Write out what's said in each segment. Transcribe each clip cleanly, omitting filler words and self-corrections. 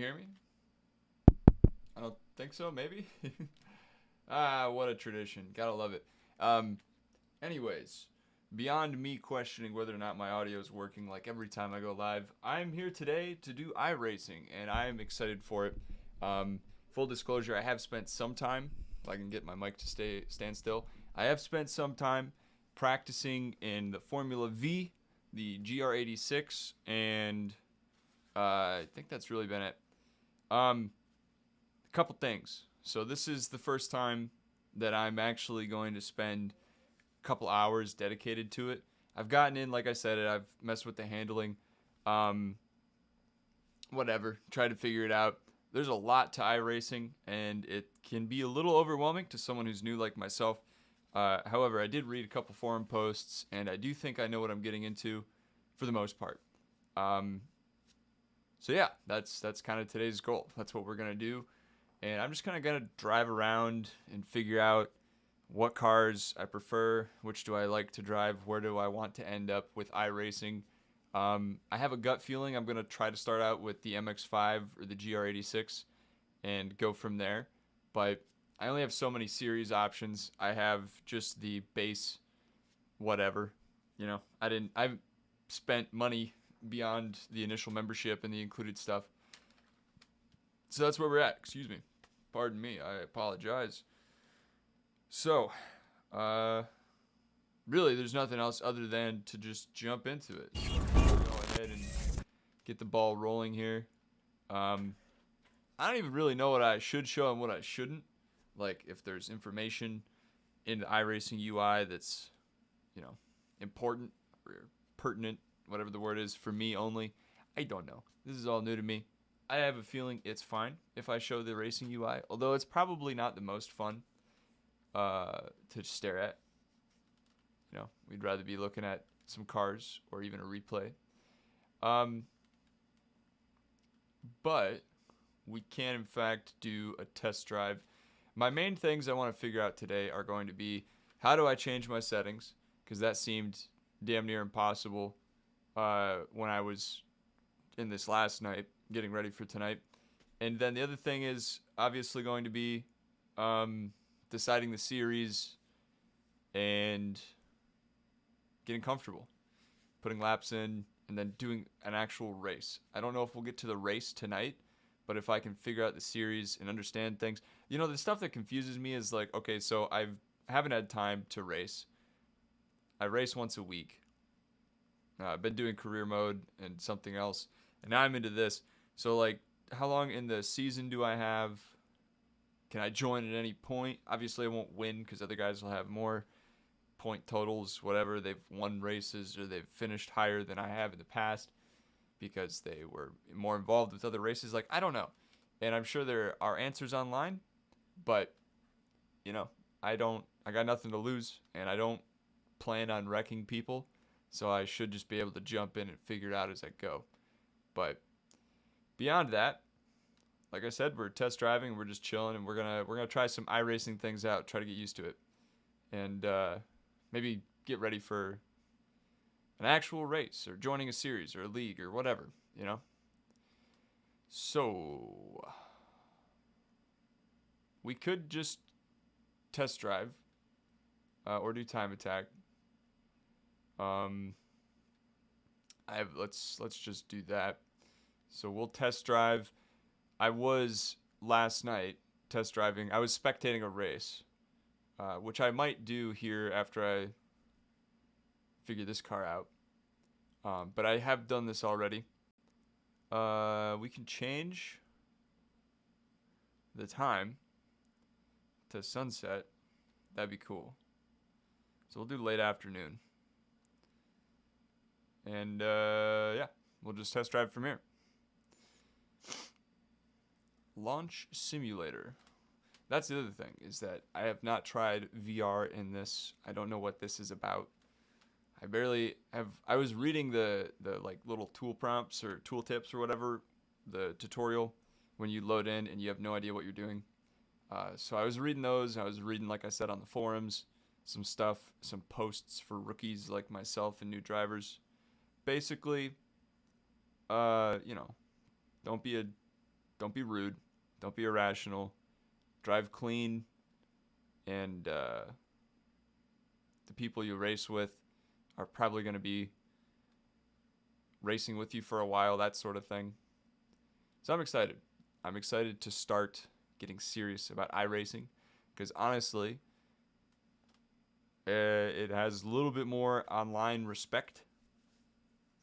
hear me? I don't think so. Maybe. What a tradition. Gotta love it. Um, anyways, beyond me questioning whether or not my audio is working, like every time I go live, I'm here today to do iRacing, and I am excited for it. Um, Full disclosure, I have spent some time. If I can get my mic to stand still, I have spent some time practicing in the Formula V, the GR86, and I think that's really been it. A couple things. So this is the first time that I'm actually going to spend a couple hours dedicated to it. I've gotten in, like I said, I've messed with the handling, um, whatever, tried to figure it out. There's a lot to iRacing, and it can be a little overwhelming to someone who's new like myself. However, I did read a couple forum posts, and I do think I know what I'm getting into for the most part. Um, so yeah, that's kind of today's goal. That's what we're gonna do, and I'm just kind of gonna drive around and figure out what cars I prefer, which do I like to drive, where do I want to end up with iRacing. I have a gut feeling I'm gonna try to start out with the MX-5 or the GR86 and go from there, but I only have so many series options. I have just the base, whatever. I've spent money beyond the initial membership and the included stuff. So that's where we're at. Excuse me. Pardon me. I apologize. So, really, there's nothing else other than to just jump into it. Go ahead and get the ball rolling here. I don't even really know what I should show and what I shouldn't. Like, if there's information in the iRacing UI that's, important or pertinent, whatever the word is, for me only. I don't know. This is all new to me. I have a feeling it's fine if I show the racing UI, although it's probably not the most fun to stare at. We'd rather be looking at some cars or even a replay. But we can, in fact, do a test drive. My main things I want to figure out today are going to be how do I change my settings, because that seemed damn near impossible when I was in this last night, getting ready for tonight. And then the other thing is obviously going to be deciding the series and getting comfortable, putting laps in, and then doing an actual race. I don't know if we'll get to the race tonight, but if I can figure out the series and understand things. The stuff that confuses me is like, okay, so I haven't had time to race. I race once a week. I've been doing career mode and something else, and now I'm into this. So, like, how long in the season do I have? Can I join at any point? Obviously, I won't win because other guys will have more point totals, whatever. They've won races or they've finished higher than I have in the past because they were more involved with other races. Like, I don't know. And I'm sure there are answers online, but, I got nothing to lose, and I don't plan on wrecking people. So I should just be able to jump in and figure it out as I go. But beyond that, like I said, we're test driving, we're just chilling, and we're gonna try some iRacing things out, try to get used to it, and maybe get ready for an actual race or joining a series or a league or whatever. So we could just test drive or do time attack. Let's just do that. So we'll test drive. I was last night test driving. I was spectating a race, which I might do here after I figure this car out. But I have done this already. We can change the time to sunset. That'd be cool. So we'll do late afternoon. And yeah, we'll just test drive from here. Launch simulator. That's the other thing, is that I have not tried VR in this. I don't know what this is about. I barely have. I was reading the like little tool prompts or tool tips or whatever, the tutorial when you load in and you have no idea what you're doing. So I was reading those. I was reading, like I said, on the forums, some stuff, some posts for rookies like myself and new drivers. Basically, don't be a don't be rude, don't be irrational, drive clean, and the people you race with are probably going to be racing with you for a while, that sort of thing. So I'm excited. I'm excited to start getting serious about iRacing because honestly, it has a little bit more online respect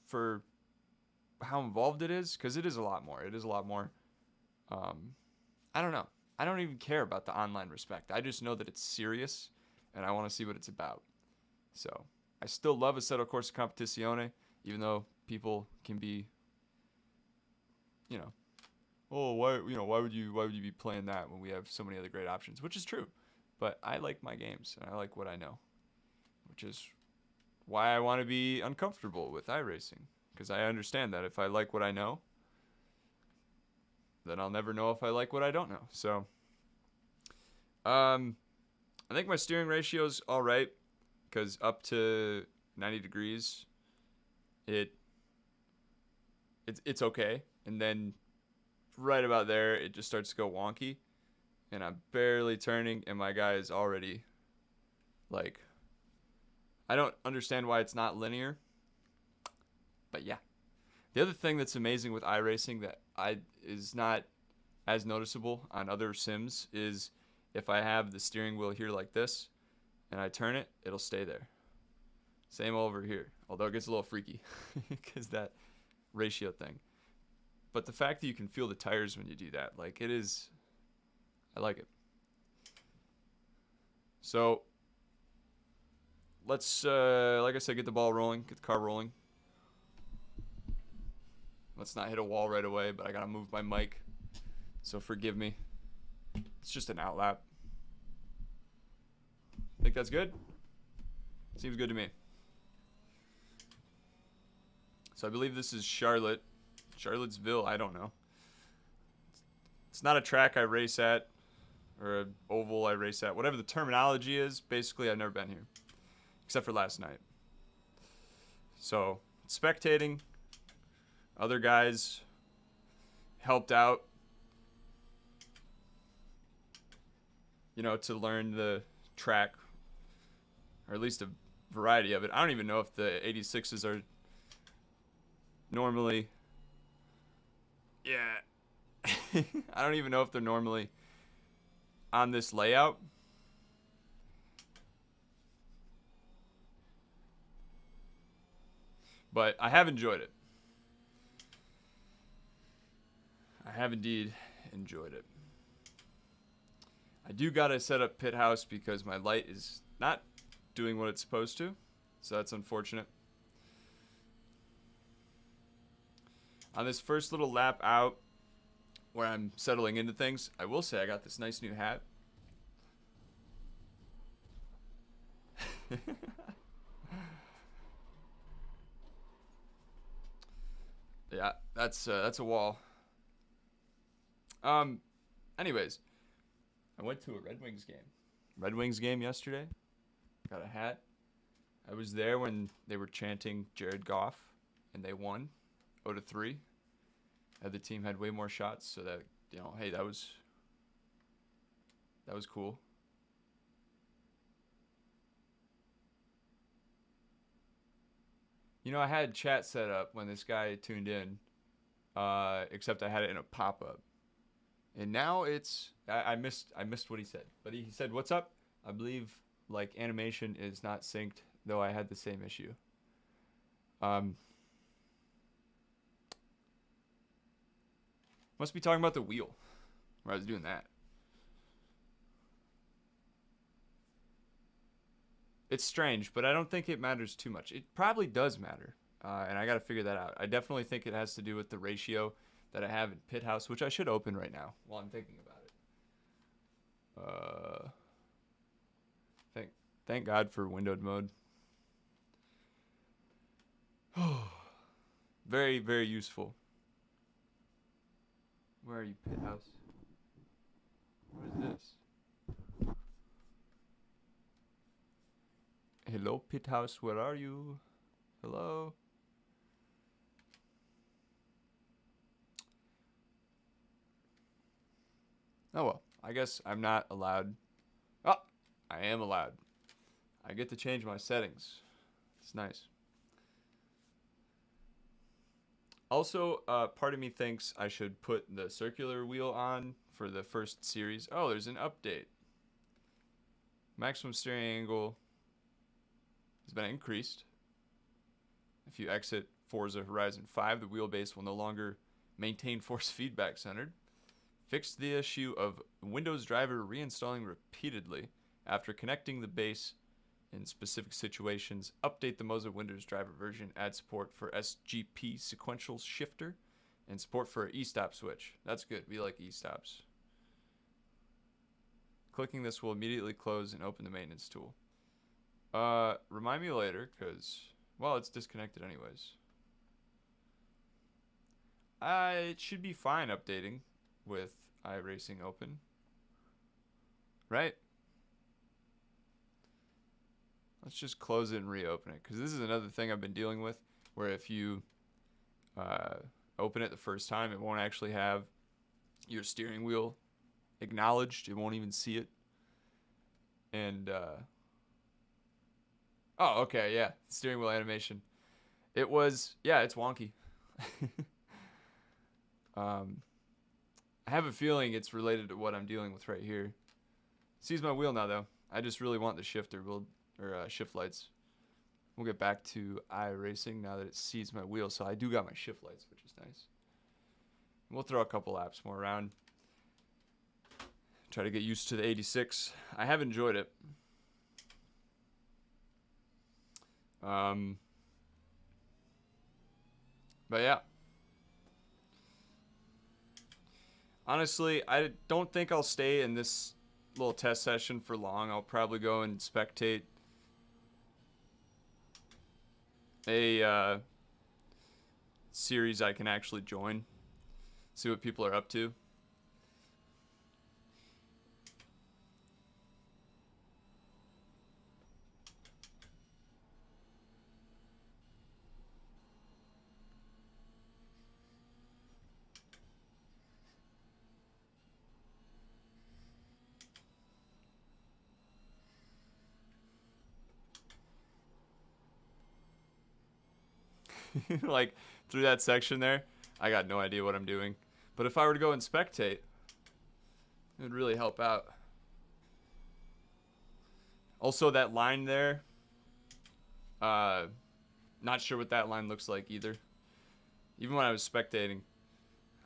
for how involved it is, because it is a lot more. It is a lot more. I don't know. I don't even care about the online respect. I just know that it's serious, and I want to see what it's about. So I still love Assetto Corsa Competizione, even though people can be, you know, oh, why would you be playing that when we have so many other great options? Which is true, but I like my games and I like what I know, which is why I want to be uncomfortable with iRacing, because I understand that if I like what I know, then I'll never know if I like what I don't know. So, I think my steering ratio is all right, because up to 90 degrees, it's okay, and then right about there, it just starts to go wonky, and I'm barely turning, and my guy is already, like, I don't understand why it's not linear, but yeah. The other thing that's amazing with iRacing that is not as noticeable on other sims is if I have the steering wheel here like this, and I turn it, it'll stay there. Same over here, although it gets a little freaky because that ratio thing. But the fact that you can feel the tires when you do that, like, it is, I like it. So let's, like I said, get the ball rolling, get the car rolling. Let's not hit a wall right away, but I gotta move my mic, so forgive me. It's just an outlap. Think that's good? Seems good to me. So I believe this is Charlottesville, I don't know. It's not a track I race at, or an oval I race at. Whatever the terminology is, basically I've never been here, except for last night. So, spectating. Other guys helped out, you know, to learn the track, or at least a variety of it. I don't even know if the 86s are normally, yeah, I don't even know if they're normally on this layout. But I have enjoyed it. I have indeed enjoyed it. I do gotta set up pit house because my Lite is not doing what it's supposed to, so that's unfortunate. On this first little lap out, where I'm settling into things, I will say I got this nice new hat. Yeah, that's a wall. Anyways, I went to a Red Wings game. Red Wings game yesterday. Got a hat. I was there when they were chanting Jared Goff, and they won 0-3. The other team had way more shots, so that, you know, hey, that was cool. You know, I had chat set up when this guy tuned in, except I had it in a pop-up. And now it's, I missed what he said. But he said, "What's up?" I believe, like, animation is not synced, though I had the same issue. Must be talking about the wheel, where I was doing that. It's strange, but I don't think it matters too much. It probably does matter, and I got to figure that out. I definitely think it has to do with the ratio that I have in pit house, which I should open right now while I'm thinking about it. Thank God for windowed mode. Very, very useful. Where are you, pit house? What is this? Hello, pit house, where are you? Hello? Oh well, I guess I'm not allowed. Oh, I am allowed. I get to change my settings. It's nice. Also, part of me thinks I should put the circular wheel on for the first series. Oh, there's an update. Maximum steering angle has been increased. If you exit Forza Horizon 5, the wheelbase will no longer maintain force feedback centered. Fixed the issue of Windows driver reinstalling repeatedly after connecting the base in specific situations. Update the Moza Windows driver version. Add support for SGP sequential shifter and support for e-stop switch. That's good. We like e-stops. Clicking this will immediately close and open the maintenance tool. Remind me later, because, well, it's disconnected anyways. It should be fine updating with iRacing open. Right? Let's just close it and reopen it, because this is another thing I've been dealing with, where if you open it the first time, it won't actually have your steering wheel acknowledged. It won't even see it. And, oh, okay, yeah, steering wheel animation. It was, yeah, it's wonky. I have a feeling it's related to what I'm dealing with right here. Sees my wheel now, though. I just really want the shifter shift lights. We'll get back to iRacing now that it sees my wheel. So I do got my shift lights, which is nice. We'll throw a couple laps more around. Try to get used to the 86. I have enjoyed it. But yeah. Honestly, I don't think I'll stay in this little test session for long. I'll probably go and spectate a series I can actually join. See what people are up to. Like, through that section there, I got no idea what I'm doing. But if I were to go and spectate, it would really help out. Also, that line there, not sure what that line looks like either. Even when I was spectating,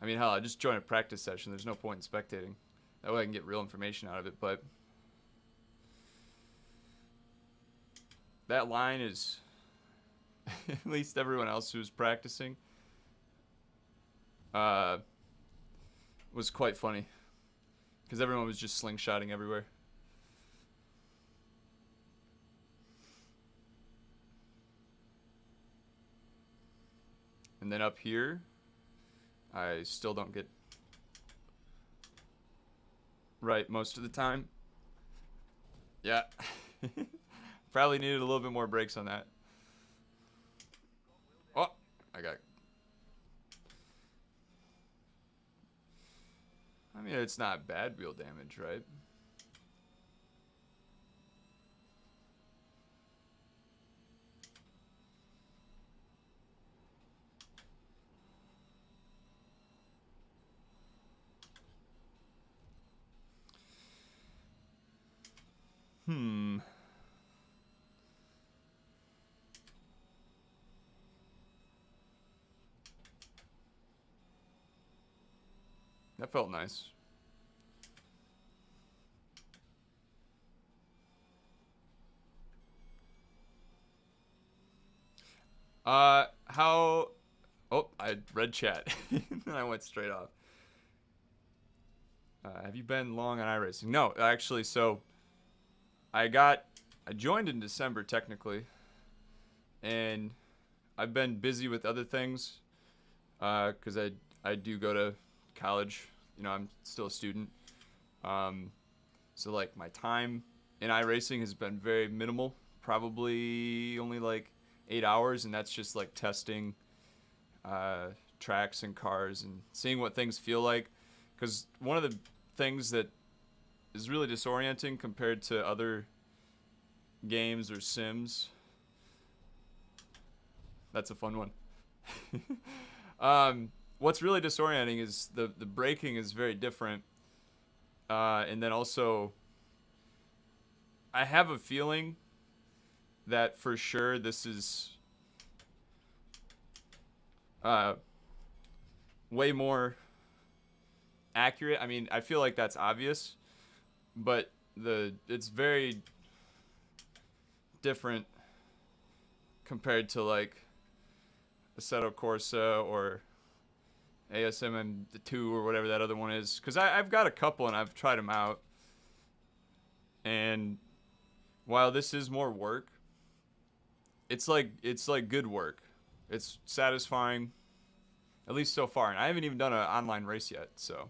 I mean, hell, I just joined a practice session. There's no point in spectating. That way I can get real information out of it, but that line is, at least everyone else who was practicing, was quite funny. Because everyone was just slingshotting everywhere. And then up here, I still don't get right most of the time. Yeah. Probably needed a little bit more brakes on that. Oh, I mean, it's not bad wheel damage, right? That felt nice. How... Oh, I read chat. And I went straight off. Have you been long on iRacing? No, actually, so... I joined in December, technically. And I've been busy with other things. Because I do go to college. You know, I'm still a student. So, like, my time in iRacing has been very minimal. Probably only, like, 8 hours, and that's just, like, testing tracks and cars and seeing what things feel like. Because one of the things that is really disorienting compared to other games or sims. That's a fun one. What's really disorienting is the braking is very different. And then also, I have a feeling that for sure this is way more accurate. I mean, I feel like that's obvious, but it's very different compared to like Assetto Corsa or ASM the 2 or whatever that other one is. Because I've got a couple and I've tried them out. And while this is more work, it's like good work. It's satisfying, at least so far. And I haven't even done an online race yet, so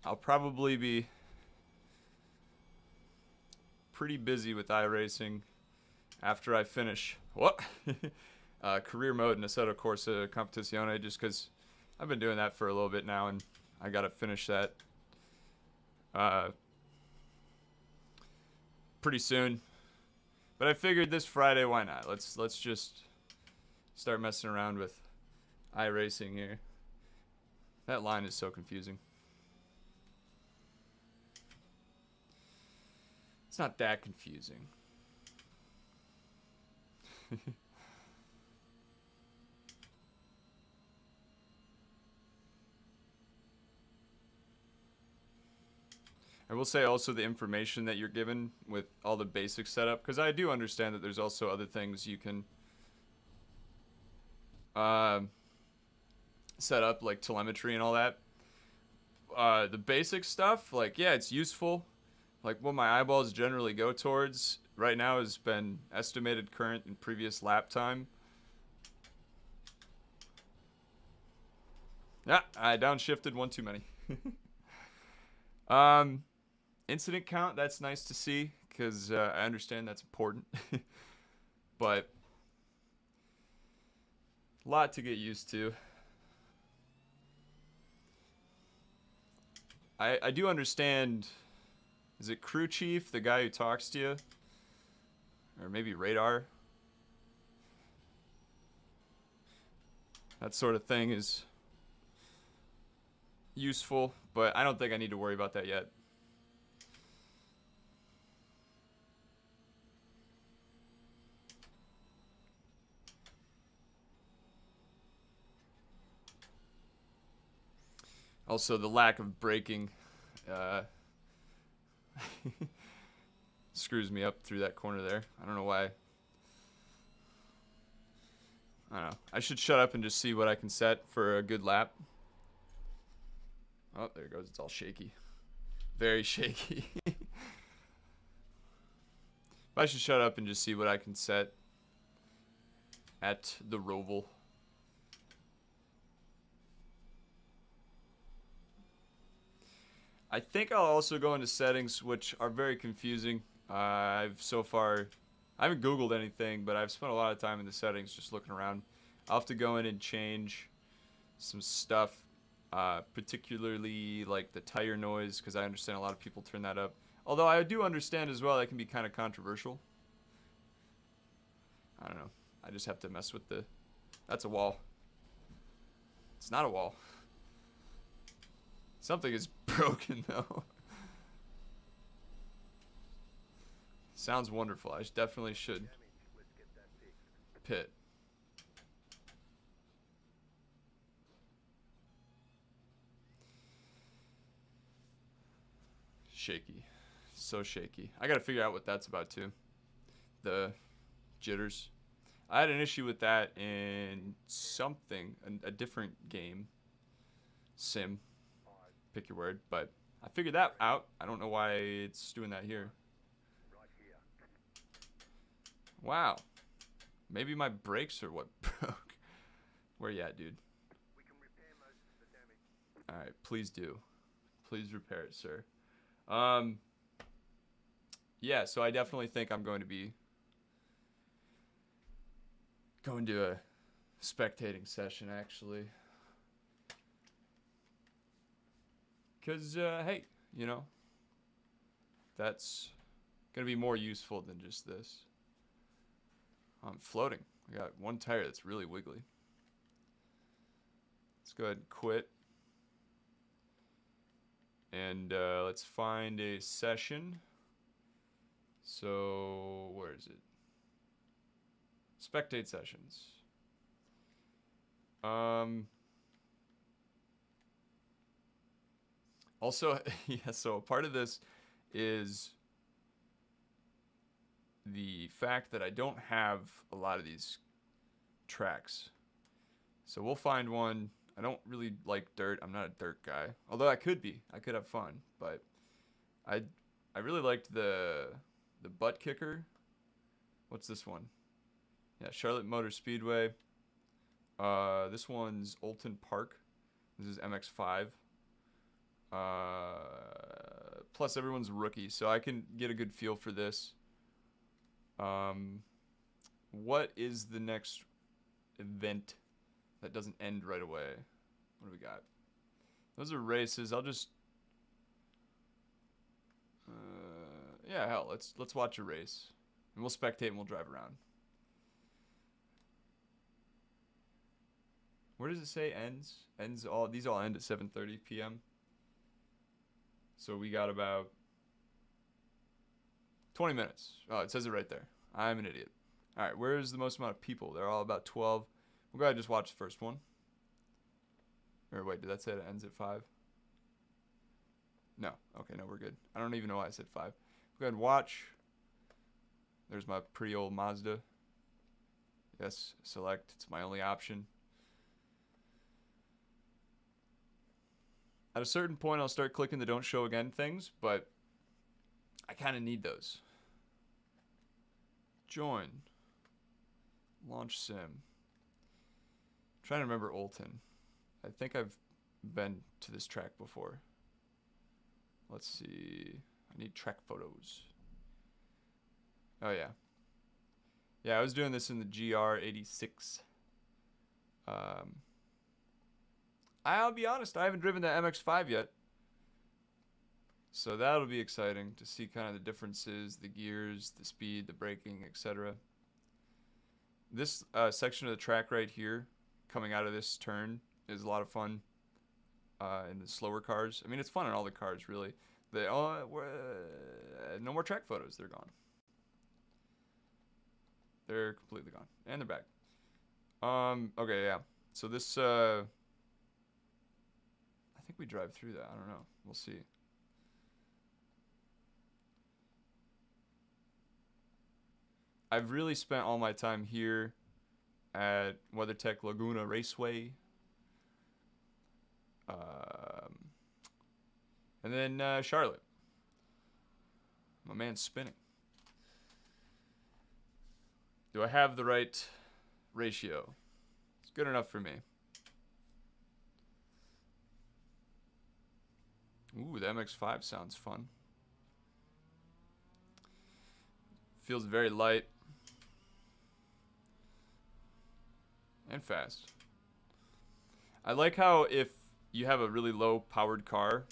I'll probably be pretty busy with iRacing after I finish career mode in Assetto Corsa Competizione, just because I've been doing that for a little bit now, and I gotta finish that pretty soon. But I figured this Friday, why not? Let's just start messing around with iRacing here. That line is so confusing. It's not that confusing. I will say also the information that you're given with all the basic setup, because I do understand that there's also other things you can set up, like telemetry and all that. The basic stuff, like, yeah, it's useful. Like, what my eyeballs generally go towards right now has been estimated current and previous lap time. Yeah, I downshifted one too many. Incident count, that's nice to see, because I understand that's important. But a lot to get used to. I do understand. Is it crew chief, the guy who talks to you? Or maybe radar? That sort of thing is useful, but I don't think I need to worry about that yet. Also, the lack of braking screws me up through that corner there. I don't know why. I don't know. I should shut up and just see what I can set for a good lap. Oh, there it goes. It's all shaky. Very shaky. But I should shut up and just see what I can set at the Roval. I think I'll also go into settings, which are very confusing. I haven't Googled anything, but I've spent a lot of time in the settings just looking around. I'll have to go in and change some stuff, particularly like the tire noise, because I understand a lot of people turn that up. Although I do understand as well that can be kind of controversial. I don't know. I just have to mess with the... That's a wall. It's not a wall. Something is broken, though. Sounds wonderful. I definitely should pit. Shaky. So shaky. I gotta figure out what that's about, too. The jitters. I had an issue with that in something, a different game. Sim. Pick your word, but I figured that out. I don't know why it's doing that here. Wow. Maybe my brakes are what broke. Where you at, dude? Alright, please do. Please repair it, sir. Yeah, so I definitely think I'm going to be going to a spectating session, actually. Because, hey, you know, that's going to be more useful than just this. I'm floating. I got one tire that's really wiggly. Let's go ahead and quit. And let's find a session. So, where is it? Spectate sessions. Also, yeah, so a part of this is the fact that I don't have a lot of these tracks. So we'll find one. I don't really like dirt. I'm not a dirt guy. Although I could be. I could have fun. But I really liked the butt kicker. What's this one? Yeah, Charlotte Motor Speedway. This one's Olton Park. This is MX5. Plus everyone's rookie, so I can get a good feel for this. What is the next event that doesn't end right away? What do we got? Those are races. I'll just yeah, hell, let's watch a race. And we'll spectate and we'll drive around. Where does it say ends? Ends all these all end at 7:30 p.m. So we got about 20 minutes. Oh, it says it right there. I'm an idiot. All right, where's the most amount of people? They're all about 12. We'll go ahead and just watch the first one. Or wait, did that say it ends at 5? No. Okay, no, we're good. I don't even know why I said 5. We'll go ahead and watch. There's my pretty old Mazda. Yes, select. It's my only option. At a certain point, I'll start clicking the don't show again things, but I kind of need those. Join. Launch sim. I'm trying to remember Olton. I think I've been to this track before. Let's see. I need track photos. Oh, yeah. Yeah, I was doing this in the GR86. I'll be honest, I haven't driven the MX5 yet. So that'll be exciting to see kind of the differences, the gears, the speed, the braking, etc. This section of the track right here, coming out of this turn, is a lot of fun in the slower cars. I mean, it's fun in all the cars, really. They no more track photos. They're gone. They're completely gone. And they're back. Okay, yeah. So this, I think we drive through that. I don't know. We'll see. I've really spent all my time here at WeatherTech Laguna Raceway. And then Charlotte. My man's spinning. Do I have the right ratio? It's good enough for me. Ooh, the MX5 sounds fun. Feels very light. And fast. I like how if you have a really low powered car.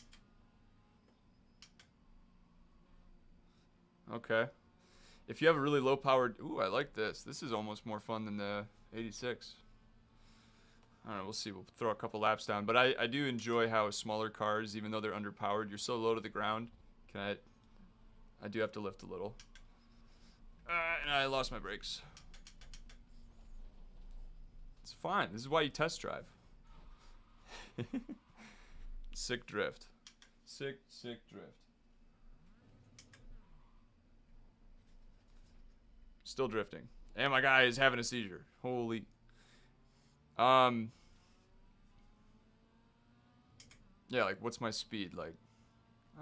Okay. If you have a really low powered, ooh, I like this. This is almost more fun than the 86. I don't know, we'll see. We'll throw a couple laps down. But I do enjoy how smaller cars, even though they're underpowered, you're so low to the ground. I do have to lift a little. And I lost my brakes. It's fine. This is why you test drive. Sick drift. Sick drift. Still drifting. And my guy is having a seizure. Holy. Yeah, like, what's my speed? Like,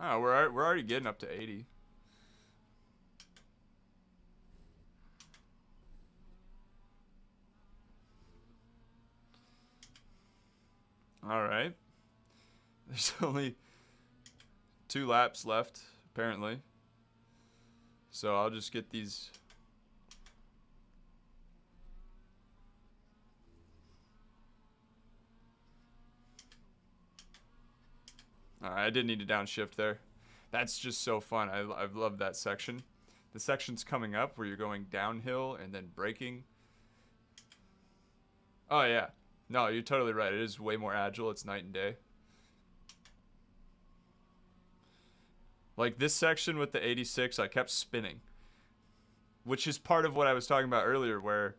oh, we're already getting up to 80. All right. There's only 2 laps left, apparently. So I'll just get these. I did need to downshift there. That's just so fun. I've loved that section. The section's coming up where you're going downhill and then braking. Oh, yeah. No, you're totally right. It is way more agile. It's night and day. Like this section with the 86, I kept spinning. Which is part of what I was talking about earlier, where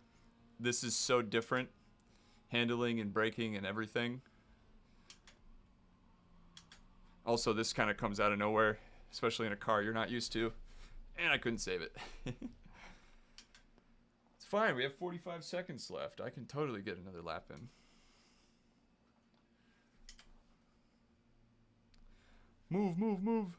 this is so different. Handling and braking and everything. Also, this kind of comes out of nowhere, especially in a car you're not used to. And I couldn't save it. It's fine. We have 45 seconds left. I can totally get another lap in. Move, move, move.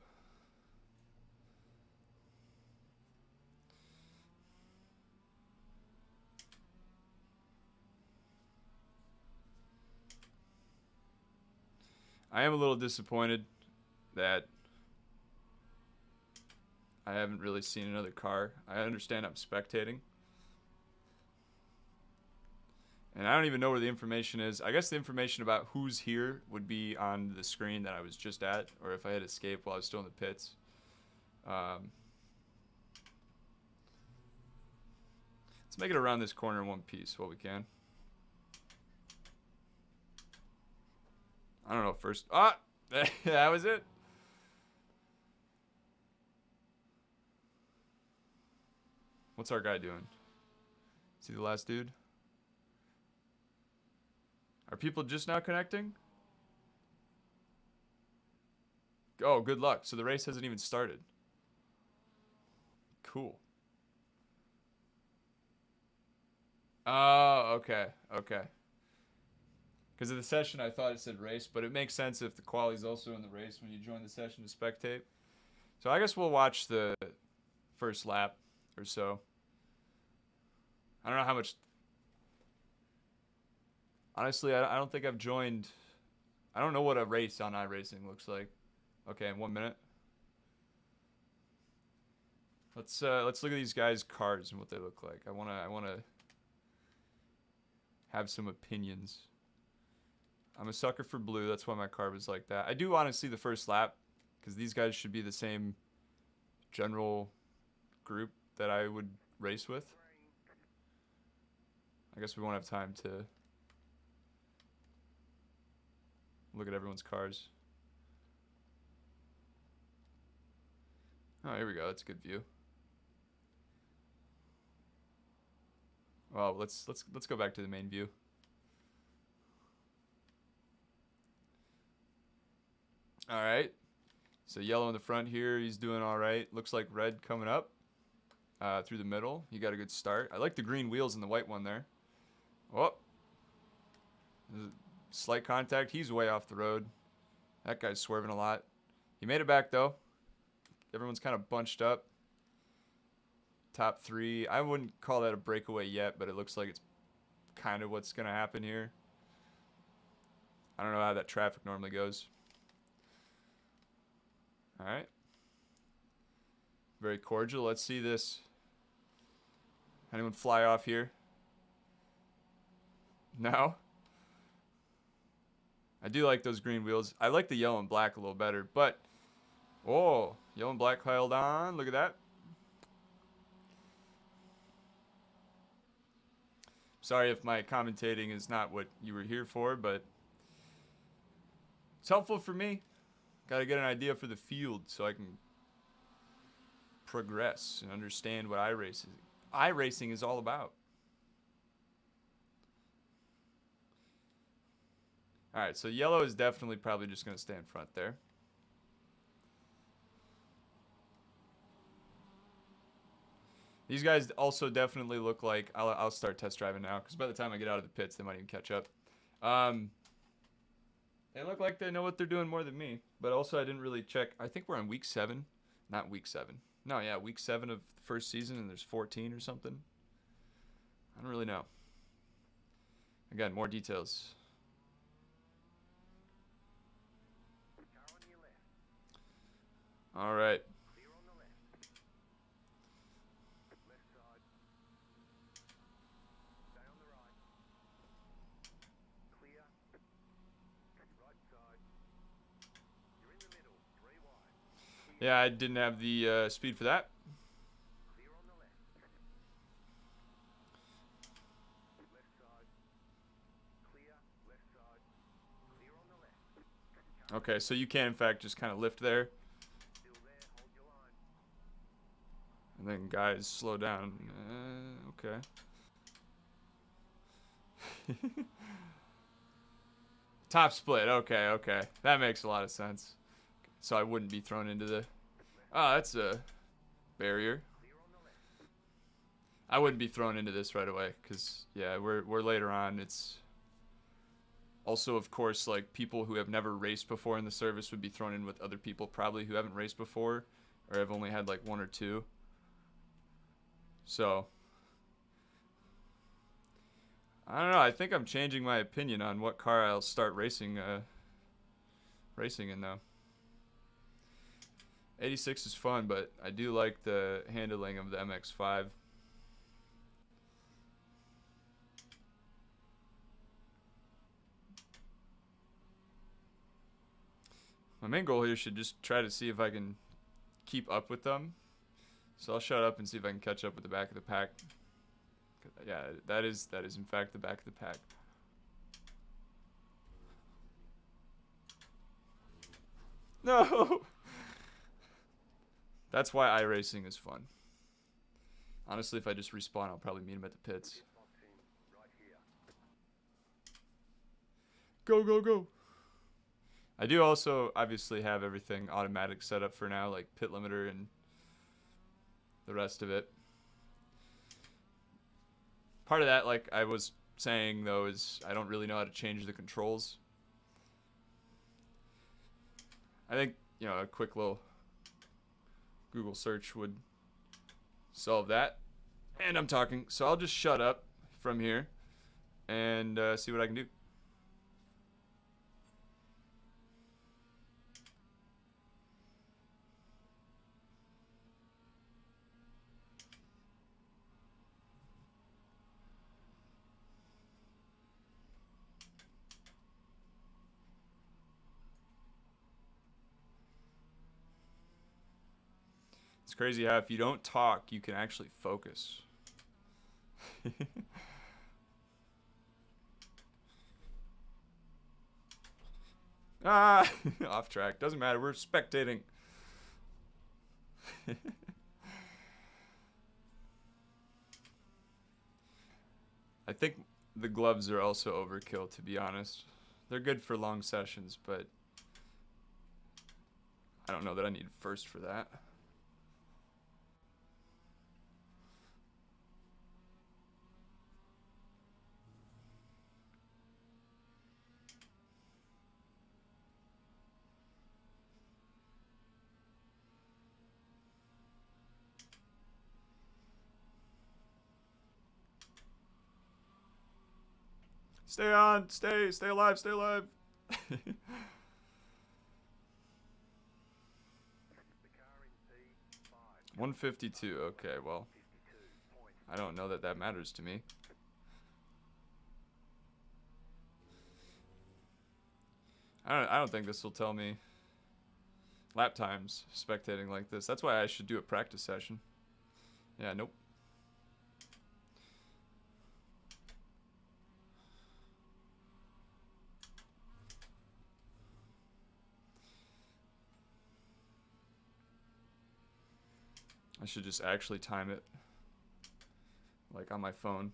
I am a little disappointed that I haven't really seen another car. I understand I'm spectating. And I don't even know where the information is. I guess the information about who's here would be on the screen that I was just at, or if I had escaped while I was still in the pits. Let's make it around this corner in one piece while we can. I don't know first. Ah! That was it. What's our guy doing? Is he the last dude? Are people just now connecting? Oh, good luck. So the race hasn't even started. Cool. Oh, okay. Okay. Because of the session, I thought it said race, but it makes sense if the quali's also in the race when you join the session to spectate. So I guess we'll watch the first lap or so. I don't know how much... Honestly, I don't think I've joined... I don't know what a race on iRacing looks like. Okay, in 1 minute. Let's look at these guys' cars and what they look like. I wanna have some opinions. I'm a sucker for blue. That's why my car was like that. I do want to see the first lap because these guys should be the same general group that I would race with. I guess we won't have time to look at everyone's cars. Oh, here we go. That's a good view. Well, let's go back to the main view. All right. So yellow in the front here. He's doing all right. Looks like red coming up through the middle. He got a good start. I like the green wheels in the white one there. Oh. Slight contact. He's way off the road. That guy's swerving a lot. He made it back, though. Everyone's kind of bunched up. Top three. I wouldn't call that a breakaway yet, but it looks like it's kind of what's going to happen here. I don't know how that traffic normally goes. All right. Very cordial. Let's see this. Anyone fly off here? No? I do like those green wheels. I like the yellow and black a little better, but... Oh, yellow and black held on. Look at that. Sorry if my commentating is not what you were here for, but... It's helpful for me. Got to get an idea for the field so I can progress and understand what iRacing is all about. All right, so yellow is definitely probably just going to stay in front there. These guys also definitely look like... I'll start test driving now, because by the time I get out of the pits, they might even catch up. They look like they know what they're doing more than me. But also, I didn't really check. I think we're on week 7. Not week 7. No, yeah, week 7 of the first season, and there's 14 or something. I don't really know. Again, more details. All right. Yeah, I didn't have the speed for that. Okay, so you can in fact just kind of lift there. And then guys slow down. Okay. Top split. Okay, okay. That makes a lot of sense. So I wouldn't be thrown into the... Oh, that's a barrier. I wouldn't be thrown into this right away because, yeah, we're later on. It's also, of course, like people who have never raced before in the service would be thrown in with other people probably who haven't raced before or have only had like one or two. So, I don't know. I think I'm changing my opinion on what car I'll start racing in though. 86 is fun, but I do like the handling of the MX-5. My main goal here should just try to see if I can keep up with them. So I'll shut up and see if I can catch up with the back of the pack. Yeah, that is in fact the back of the pack. No! That's why iRacing is fun. Honestly, if I just respawn, I'll probably meet him at the pits. Go, go, go! I do also obviously have everything automatic set up for now, like pit limiter and the rest of it. Part of that, like I was saying though, is I don't really know how to change the controls. I think, you know, a quick little Google search would solve that. And I'm talking, so I'll just shut up from here and see what I can do. It's crazy how if you don't talk, you can actually focus. Ah, off track. Doesn't matter. We're spectating. I think the gloves are also overkill, to be honest. They're good for long sessions, but I don't know that I need first for that. Stay on, stay alive, stay alive. 152. Okay, well, I don't know that that matters to me. I don't think this will tell me lap times spectating like this. That's why I should do a practice session. Yeah, nope. I should just actually time it, like on my phone.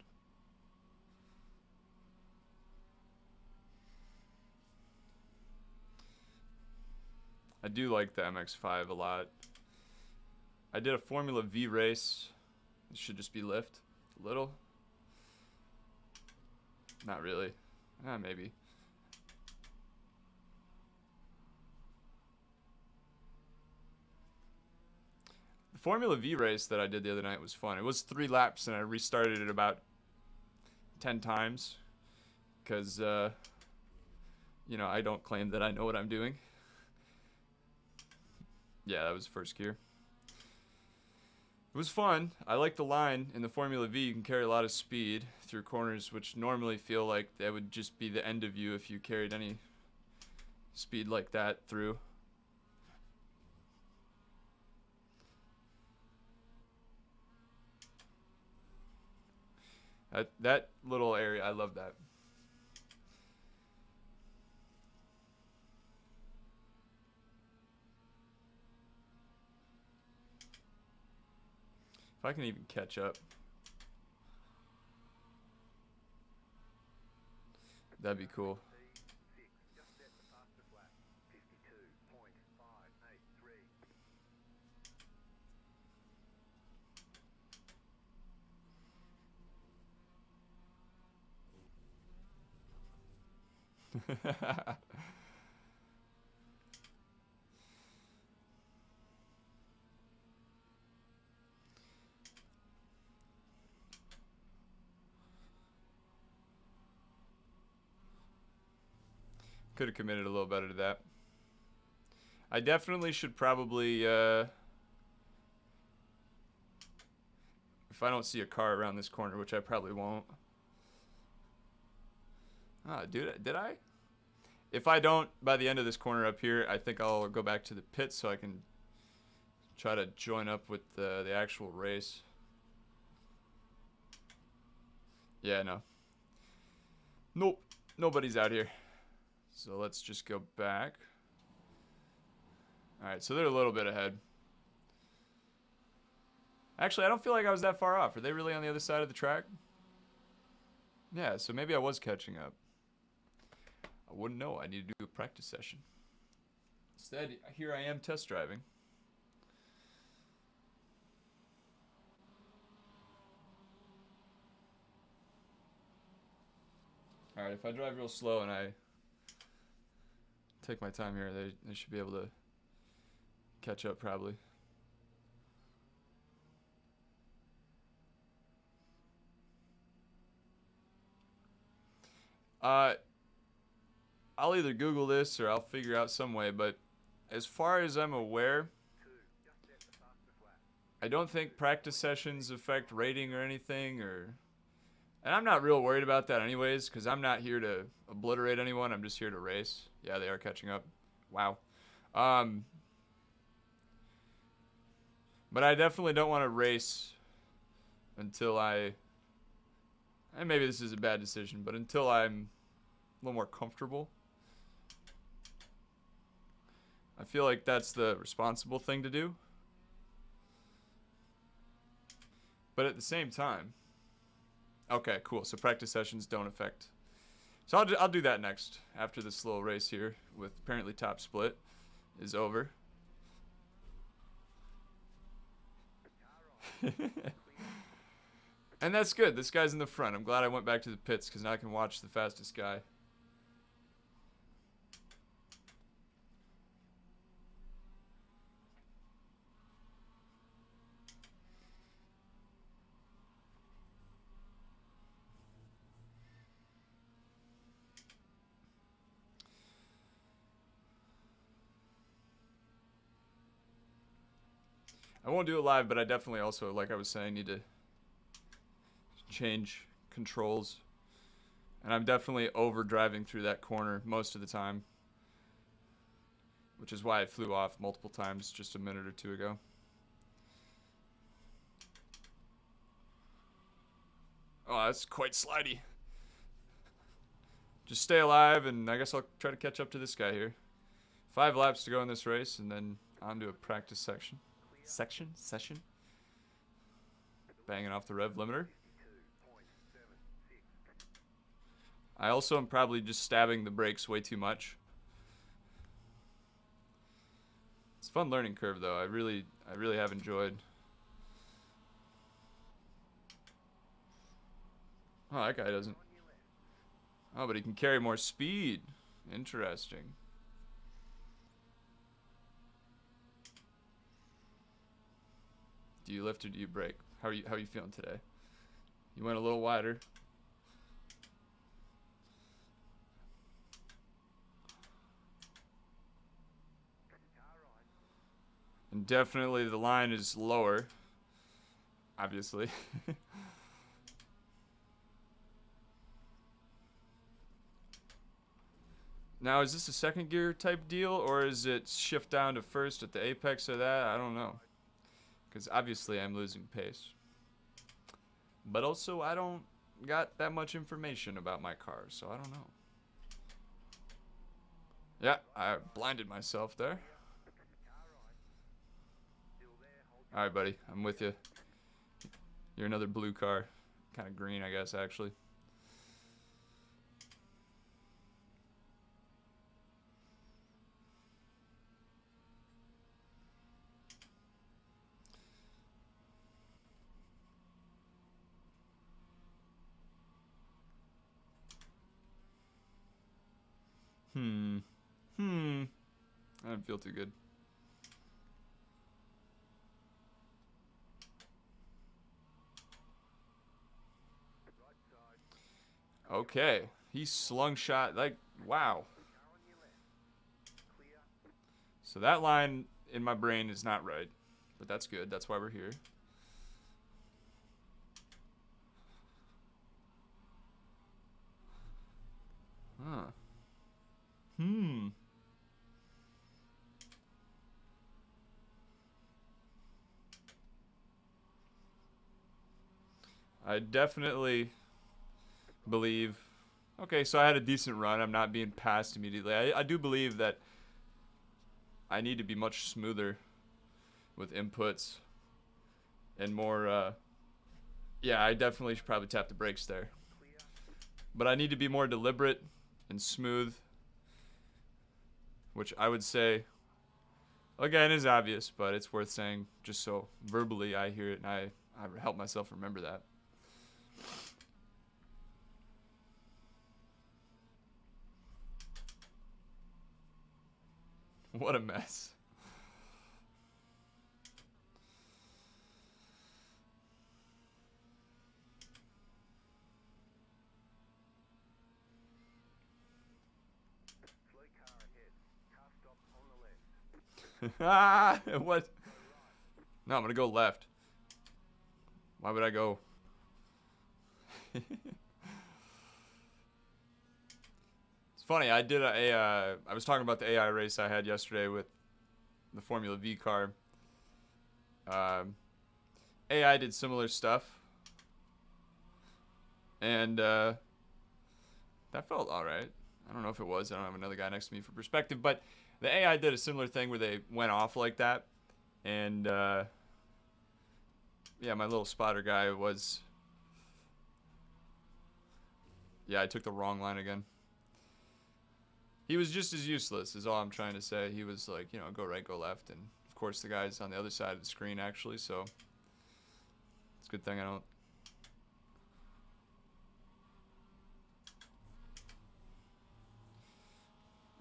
I do like the MX-5 a lot. I did a Formula V race. It should just be lift. A little. Not really. Maybe. The Formula V race that I did the other night was fun. It was 3 laps and I restarted it about 10 times. Because, you know, I don't claim that I know what I'm doing. Yeah, that was first gear. It was fun. I like the line in the Formula V. You can carry a lot of speed through corners, which normally feel like that would just be the end of you if you carried any speed like that through. That little area, I love that. If I can even catch up, that'd be cool. Could have committed a little better to that. I definitely should probably, if I don't see a car around this corner, which I probably won't. Ah, dude, did I? If I don't, by the end of this corner up here, I think I'll go back to the pit so I can try to join up with the actual race. Yeah, no. Nope, nobody's out here. So let's just go back. Alright, so they're a little bit ahead. Actually, I don't feel like I was that far off. Are they really on the other side of the track? Yeah, so maybe I was catching up. I wouldn't know. I need to do a practice session. Instead, here I am test driving. Alright, if I drive real slow and I take my time here, they should be able to catch up probably. I'll either Google this or I'll figure out some way, but as far as I'm aware, I don't think practice sessions affect rating or anything, and I'm not real worried about that anyways, because I'm not here to obliterate anyone. I'm just here to race. Yeah, they are catching up. Wow. But I definitely don't want to race until and maybe this is a bad decision, but until I'm a little more comfortable. I feel like that's the responsible thing to do. But at the same time, okay, cool. So practice sessions don't affect. So I'll do that next after this little race here with apparently top split is over. And that's good. This guy's in the front. I'm glad I went back to the pits because now I can watch the fastest guy. I won't do it live, but I definitely also, like I was saying, need to change controls. And I'm definitely over driving through that corner most of the time, which is why it flew off multiple times just a minute or two ago. Oh, that's quite slidey. Just stay alive, and I guess I'll try to catch up to this guy here. 5 laps to go in this race, and then on to a practice session. Session? Banging off the rev limiter. I also am probably just stabbing the brakes way too much. It's a fun learning curve, though. I really have enjoyed. Oh, that guy doesn't. Oh, but he can carry more speed. Interesting. Do you lift or do you brake? How are you feeling today? You went a little wider. And definitely the line is lower. Obviously. Now, is this a second gear type deal, or is it shift down to first at the apex of that? I don't know. Because obviously I'm losing pace. But also, I don't got that much information about my car, so I don't know. Yeah, I blinded myself there. Alright, buddy, I'm with you. You're another blue car. Kind of green, I guess, actually. I didn't feel too good. Okay. He slung shot. Like, wow. So that line in my brain is not right. But that's good. That's why we're here. Huh. I definitely believe... Okay, so I had a decent run. I'm not being passed immediately. I do believe that I need to be much smoother with inputs and more... yeah, I definitely should probably tap the brakes there. But I need to be more deliberate and smooth, which I would say, again, is obvious, but it's worth saying just so verbally I hear it and I help myself remember that. What a mess. What? No, I'm gonna go left. Why would I go? It's funny. I did I was talking about the AI race I had yesterday with the Formula V car. AI did similar stuff, and that felt all right. I don't know if it was. I don't have another guy next to me for perspective, but the AI did a similar thing where they went off like that, and yeah, my little spotter guy was... Yeah, I took the wrong line again. He was just as useless, is all I'm trying to say. He was like, you know, go right, go left, and of course the guy's on the other side of the screen, actually, so it's a good thing I don't...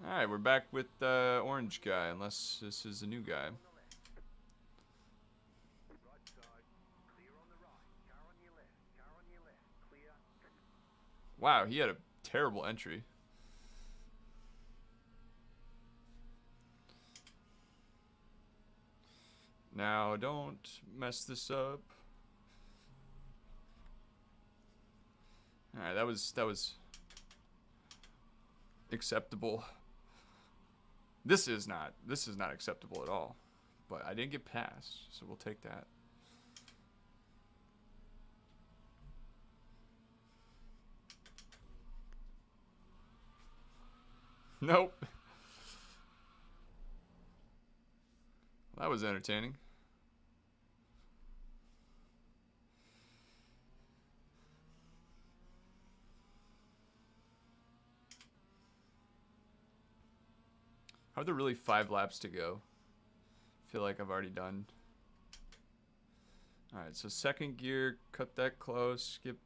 Alright, we're back with the orange guy, unless this is a new guy. Wow, he had a terrible entry. Now, don't mess this up. Alright, that was acceptable. This is not acceptable at all. But I didn't get passed, so we'll take that. Nope. That was entertaining. Are there really 5 laps to go? I feel like I've already done. Alright, so second gear, cut that close, skip.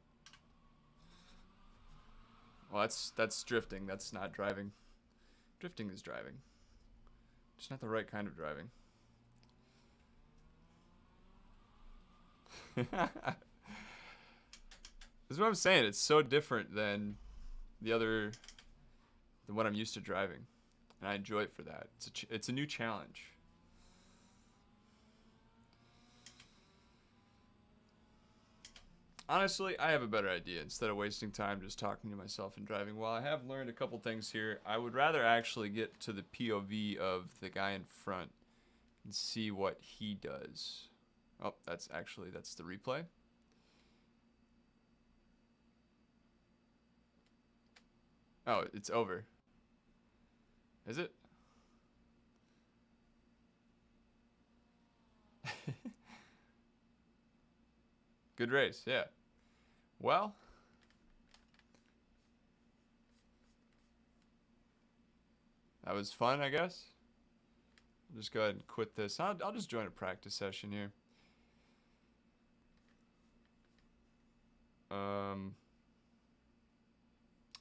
Well, that's drifting, that's not driving. Drifting is driving. Just not the right kind of driving. This is what I'm saying, it's so different than than what I'm used to driving. And I enjoy it for that. It's a new challenge. Honestly, I have a better idea. Instead of wasting time just talking to myself and driving, while I have learned a couple things here, I would rather actually get to the POV of the guy in front and see what he does. Oh, that's the replay. Oh, it's over. Is it? Good race, yeah. Well, that was fun, I guess. I'll just go ahead and quit this. I'll just join a practice session here.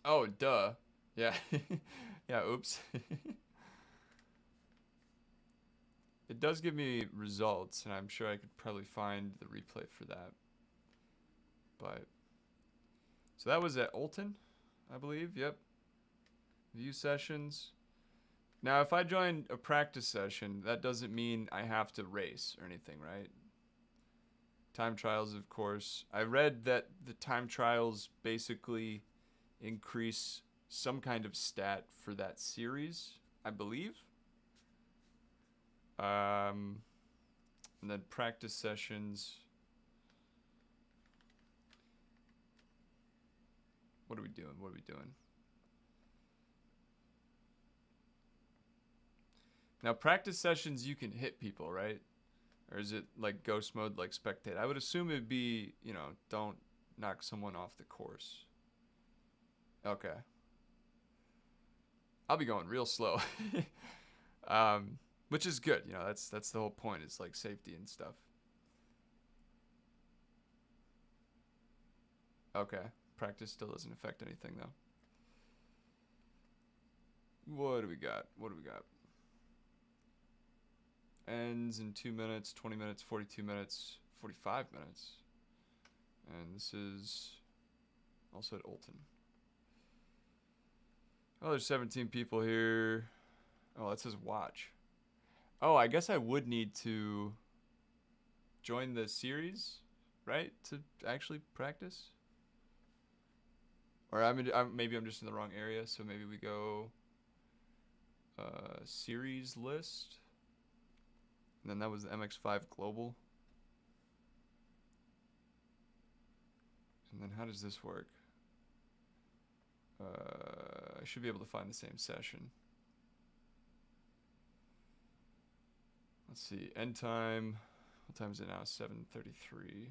Oh, duh. Yeah. Yeah, oops. It does give me results, and I'm sure I could probably find the replay for that. But, so that was at Olton, I believe. Yep. View sessions. Now, if I join a practice session, that doesn't mean I have to race or anything, right? Time trials, of course. I read that the time trials basically increase some kind of stat for that series, I believe. And then practice sessions. What are we doing? What are we doing? Now, practice sessions, you can hit people, right? Or is it like ghost mode, like spectate? I would assume it'd be, you know, don't knock someone off the course. Okay. I'll be going real slow. Which is good, you know, that's the whole point, is like safety and stuff. Okay. Practice still doesn't affect anything, though. What do we got? What do we got? Ends in 2 minutes, 20 minutes, 42 minutes, 45 minutes. And this is also at Olton. Oh, there's 17 people here. Oh, it says watch. Oh, I guess I would need to join the series, right? To actually practice? Or maybe I'm just in the wrong area, so maybe we go series list. And then that was the MX5 Global. And then how does this work? I should be able to find the same session. Let's see, end time. What time is it now? 7:33.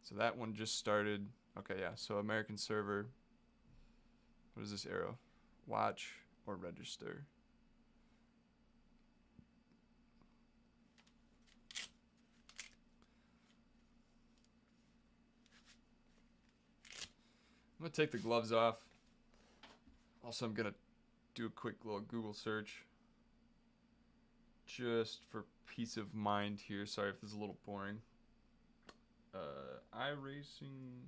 So that one just started. Okay, yeah, so American server. What is this arrow? Watch or register. I'm gonna take the gloves off. Also, I'm gonna do a quick little Google search just for peace of mind here. Sorry if this is a little boring. iRacing.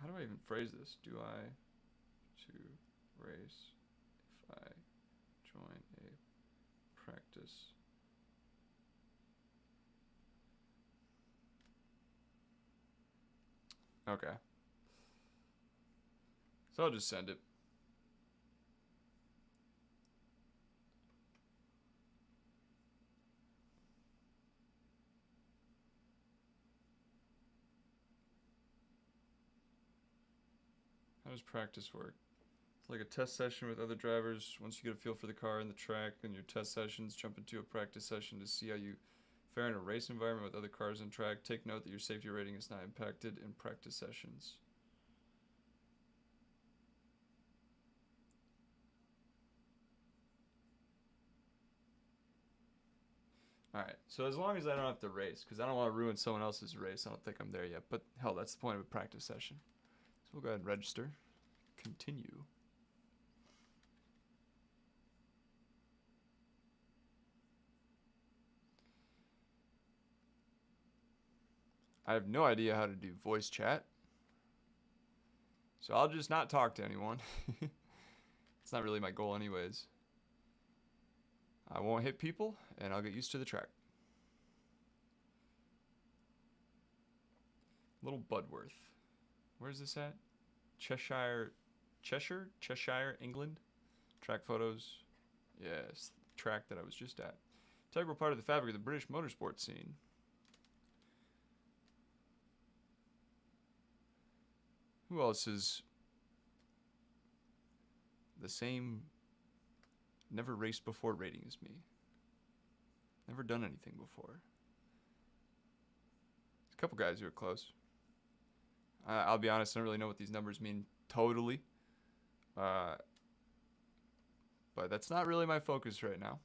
How do I even phrase this? Do I to race if I join a practice? Okay. So I'll just send it. How does practice work? It's like a test session with other drivers. Once you get a feel for the car and the track and your test sessions, jump into a practice session to see how you fare in a race environment with other cars and track. Take note that your safety rating is not impacted in practice sessions. Alright, so as long as I don't have to race, because I don't want to ruin someone else's race, I don't think I'm there yet. But hell, that's the point of a practice session. So we'll go ahead and register. Continue. I have no idea how to do voice chat. So I'll just not talk to anyone. It's not really my goal anyways. I won't hit people, and I'll get used to the track. Little Budworth. Where's this at? Cheshire, England. Track photos. Yes, track that I was just at. Integral part of the fabric of the British motorsport scene. Who else is the same never raced before rating as me? Never done anything before. There's a couple guys who are close. I'll be honest, I don't really know what these numbers mean totally. But that's not really my focus right now.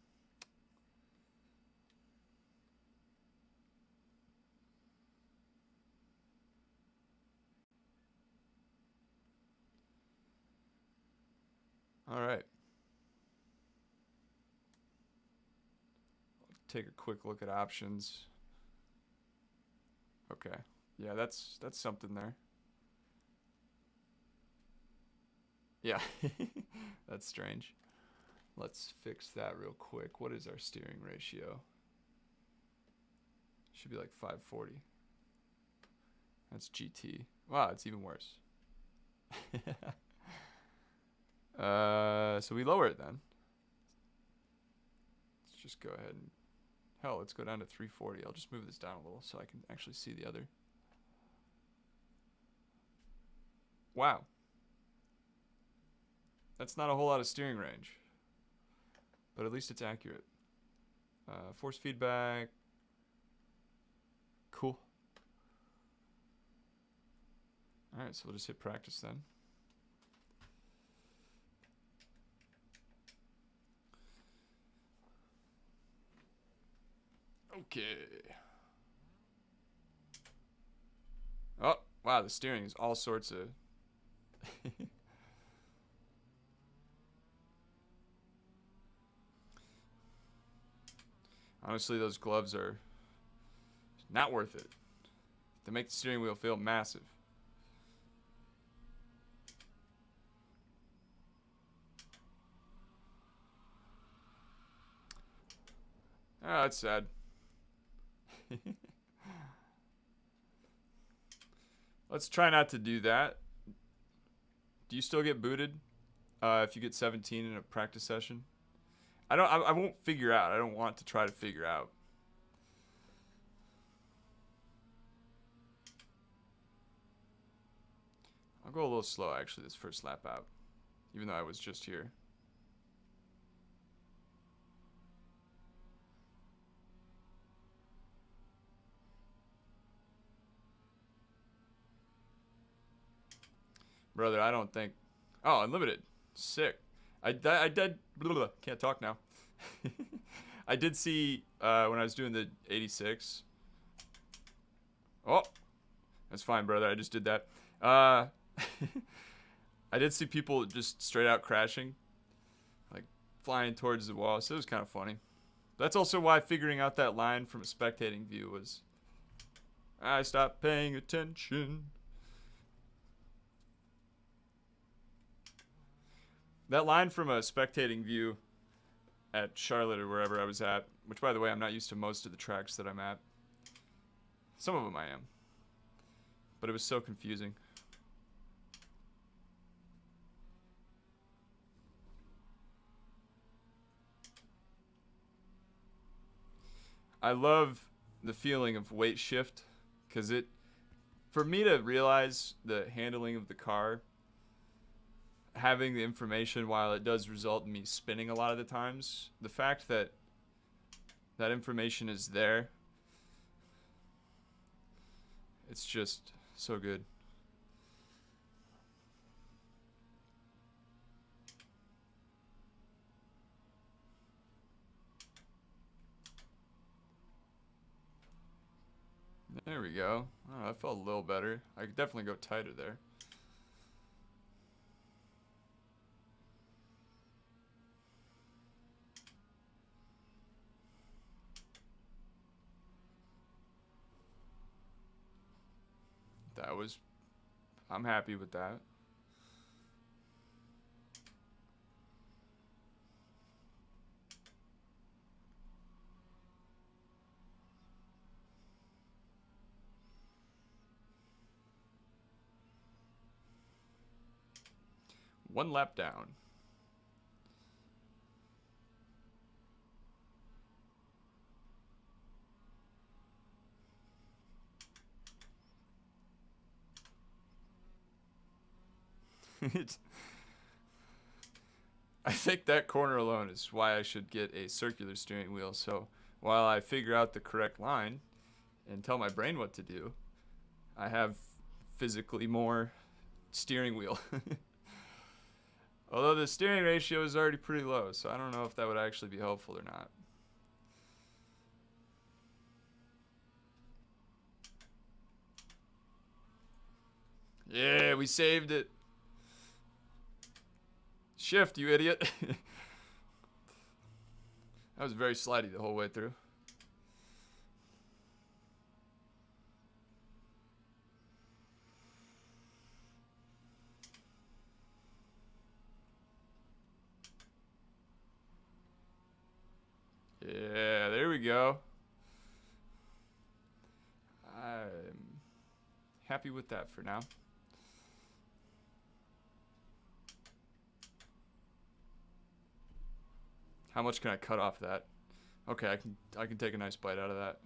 All right. Take a quick look at options. Okay. Yeah, that's something there. Yeah. That's strange. Let's fix that real quick. What is our steering ratio? Should be like 540. That's GT. Wow, it's even worse. So we lower it then. Let's just go ahead and... Hell, let's go down to 340. I'll just move this down a little so I can actually see the other. Wow. That's not a whole lot of steering range. But at least it's accurate. Force feedback. Cool. Alright, so we'll just hit practice then. Okay. Oh, wow, the steering is all sorts of... Honestly, those gloves are not worth it. They make the steering wheel feel massive. Ah, that's sad. Let's try not to do that. Do you still get booted if you get 17 in a practice session? I won't figure out. I don't want to try to figure out. I'll go a little slow actually this first lap out, even though I was just here. Brother, I don't think... Oh, unlimited. Sick. I did... Can't talk now. I did see when I was doing the 86. Oh, that's fine, brother. I just did that. I did see people just straight out crashing. Like, flying towards the wall. So it was kind of funny. That's also why figuring out that line from a spectating view was... I stopped paying attention. That line from a spectating view at Charlotte or wherever I was at, which, by the way, I'm not used to most of the tracks that I'm at. Some of them I am. But it was so confusing. I love the feeling of weight shift, because it, for me to realize the handling of the car, having the information, while it does result in me spinning a lot of the times, the fact that that information is there, it's just so good. There we go. Oh, that felt a little better. I could definitely go tighter there. That was... I'm happy with that. One lap down. I think that corner alone is why I should get a circular steering wheel. So while I figure out the correct line and tell my brain what to do, I have physically more steering wheel. Although the steering ratio is already pretty low, so I don't know if that would actually be helpful or not. Yeah, we saved it. Shift, you idiot. That was very slidey the whole way through. Yeah, there we go. I'm happy with that for now. How much can I cut off that? Okay, I can take a nice bite out of that.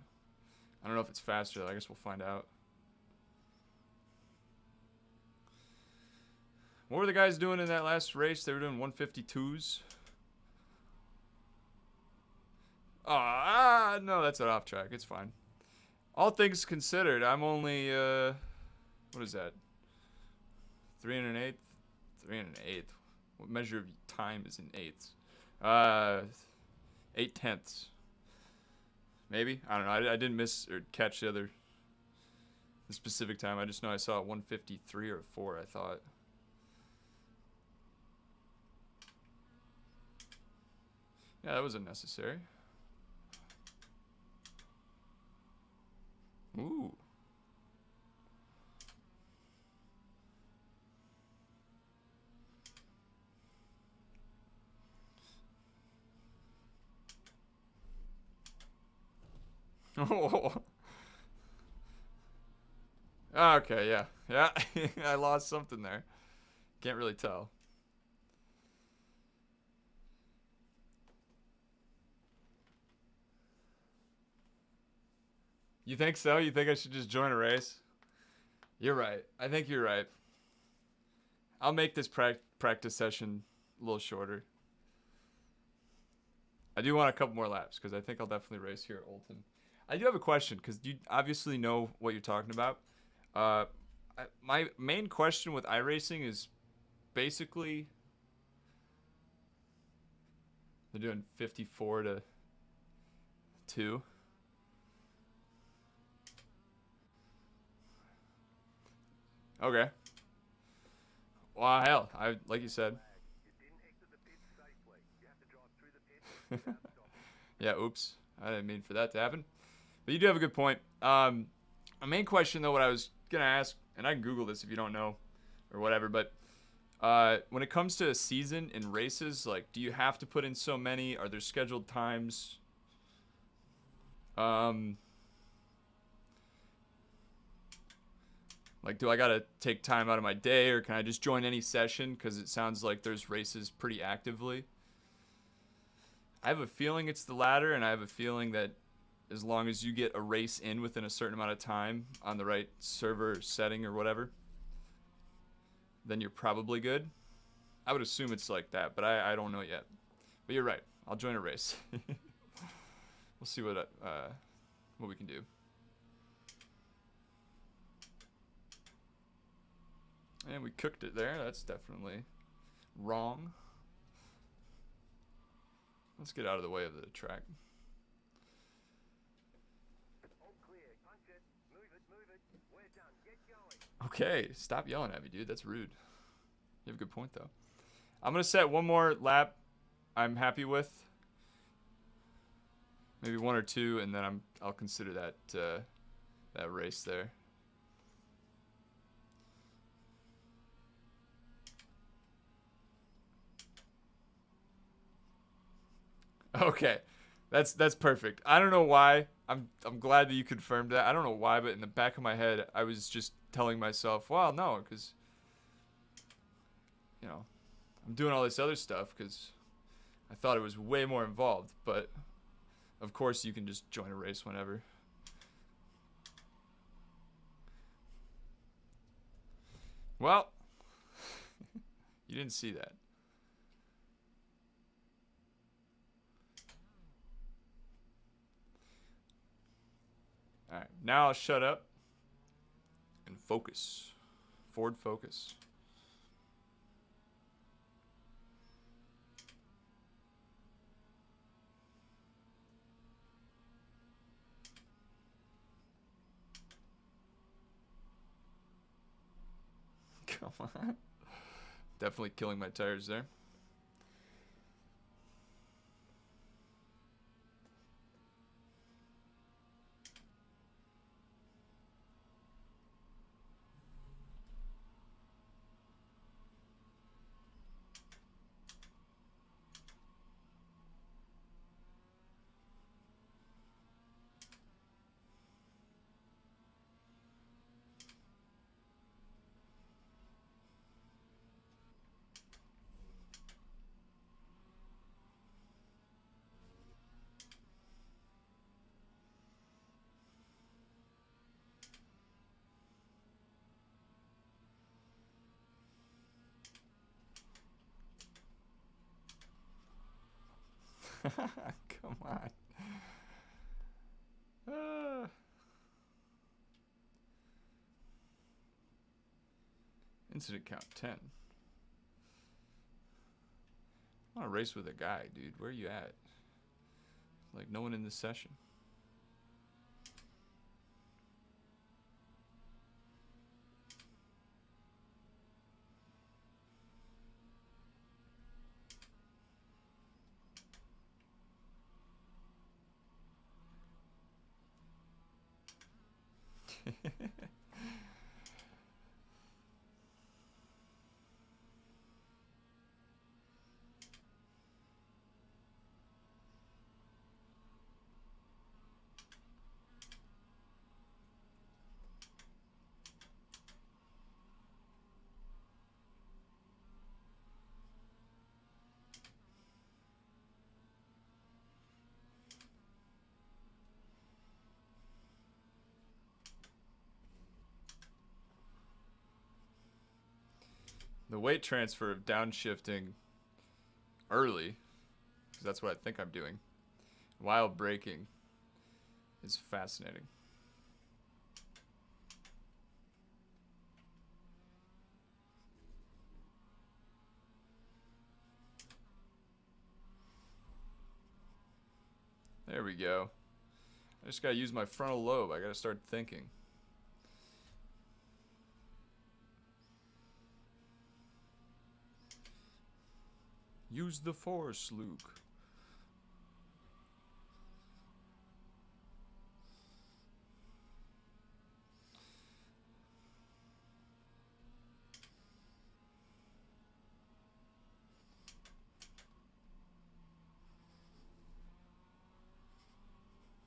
I don't know if it's faster though. I guess we'll find out. What were the guys doing in that last race? They were doing 152s. No, that's an off track. It's fine. All things considered, I'm only, what is that? 3 and an eighth? 3 and an eighth. What measure of time is in eighths? 8/10. Maybe? I don't know. I didn't miss or catch the specific time. I just know I saw 153 or 4, I thought. Yeah, that was unnecessary. Ooh. Oh. Okay, yeah. Yeah, I lost something there. Can't really tell. You think so? You think I should just join a race? You're right. I think you're right. I'll make this practice session a little shorter. I do want a couple more laps because I think I'll definitely race here at Oldham. I do have a question because you obviously know what you're talking about. My main question with iRacing is basically they're doing 54 to 2. Okay. Well, hell, like you said. Yeah, oops. I didn't mean for that to happen. But you do have a good point. My main question, though, what I was going to ask, and I can Google this if you don't know or whatever, but when it comes to a season in races, like, do you have to put in so many? Are there scheduled times? Like, do I got to take time out of my day, or can I just join any session? Because it sounds like there's races pretty actively. I have a feeling it's the latter, and I have a feeling that as long as you get a race in within a certain amount of time on the right server setting or whatever, then you're probably good. I would assume it's like that, but I don't know yet. But you're right. I'll join a race. We'll see what we can do. And we cooked it there. That's definitely wrong. Let's get out of the way of the track. Okay, stop yelling at me, dude. That's rude. You have a good point, though. I'm going to set one more lap I'm happy with. Maybe 1 or 2, and then I'll consider that race there. Okay, that's perfect. I don't know why. I'm glad that you confirmed that. I don't know why, but in the back of my head, I was just telling myself, well, no, because you know, I'm doing all this other stuff because I thought it was way more involved. But of course, you can just join a race whenever. Well, You didn't see that. Alright, now I'll shut up and focus. Forward focus. Come on. Definitely killing my tires there. Come on. Incident count 10. I want to race with a guy, dude. Where are you at? Like, no one in this session. The weight transfer of downshifting early, because that's what I think I'm doing, while braking, is fascinating. There we go. I just gotta use my frontal lobe. I gotta start thinking. Use the force, Luke.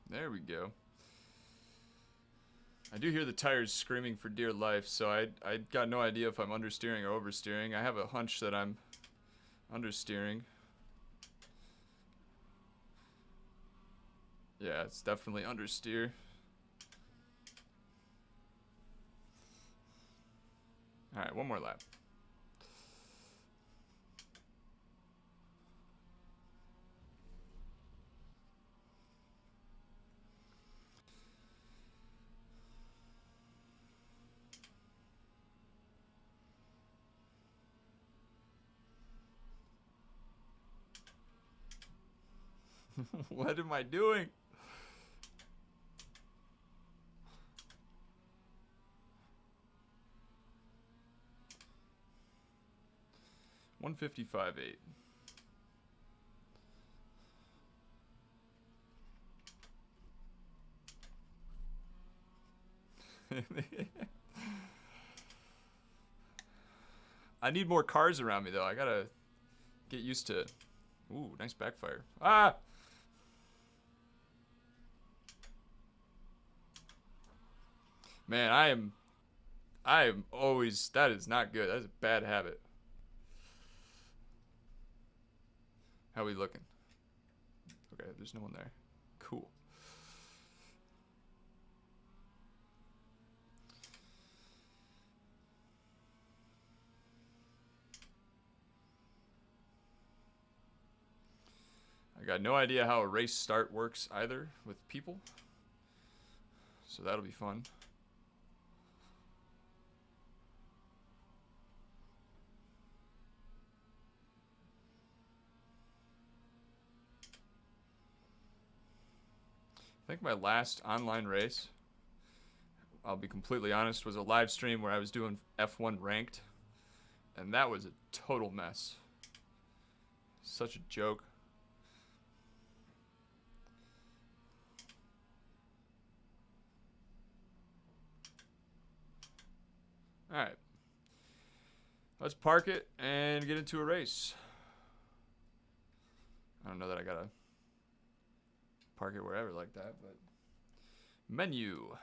There we go. I do hear the tires screaming for dear life, so I got no idea if I'm understeering or oversteering. I have a hunch that I'm understeering. Yeah, it's definitely understeer. Alright, one more lap. What am I doing? $155.8. I need more cars around me though. I gotta get used to. Ooh, nice backfire. Ah! Man, I am always, that is not good. That is a bad habit. How are we looking? Okay, there's no one there. Cool. got no idea how a race start works either with people. So that'll be fun. I think my last online race, I'll be completely honest, was a live stream where I was doing F1 ranked. And that was a total mess. Such a joke. Alright. Let's park it and get into a race. I don't know that I gotta park it wherever like that, but menu.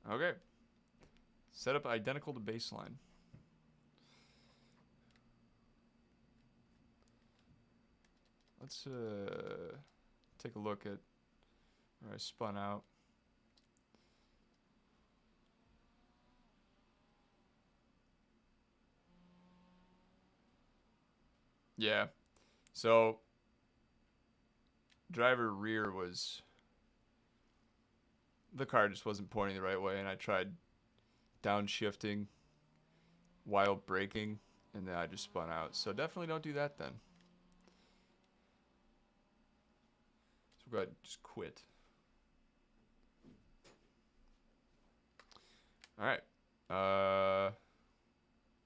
Okay. Set up identical to baseline. Let's take a look at where I spun out. Yeah. So driver rear was, the car just wasn't pointing the right way, and I tried downshifting while braking, and then I just spun out. So definitely don't do that then. So go ahead and just quit. All right.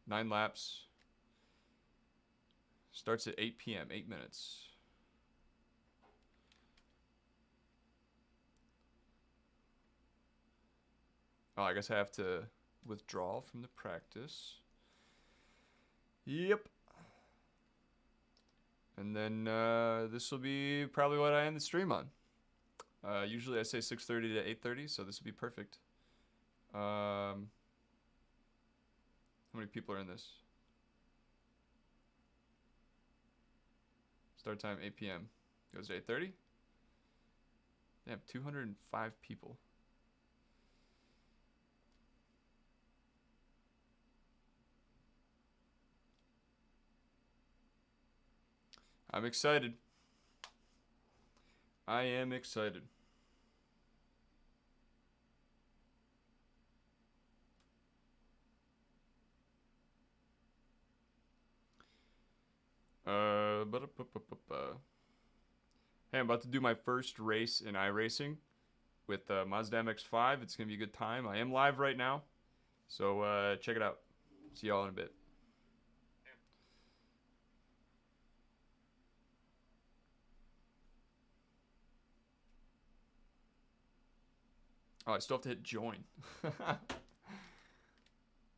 9 laps. Starts at 8 p.m., 8 minutes. Oh, I guess I have to withdraw from the practice. Yep. And then this will be probably what I end the stream on. Usually I say 6:30 to 8:30, so this will be perfect. How many people are in this? Start time 8 p.m. Goes to 8:30. They have 205 people. I'm excited. I am excited. Hey, I'm about to do my first race in iRacing with Mazda MX-5. It's going to be a good time. I am live right now, so check it out. See y'all in a bit. Oh, I still have to hit join.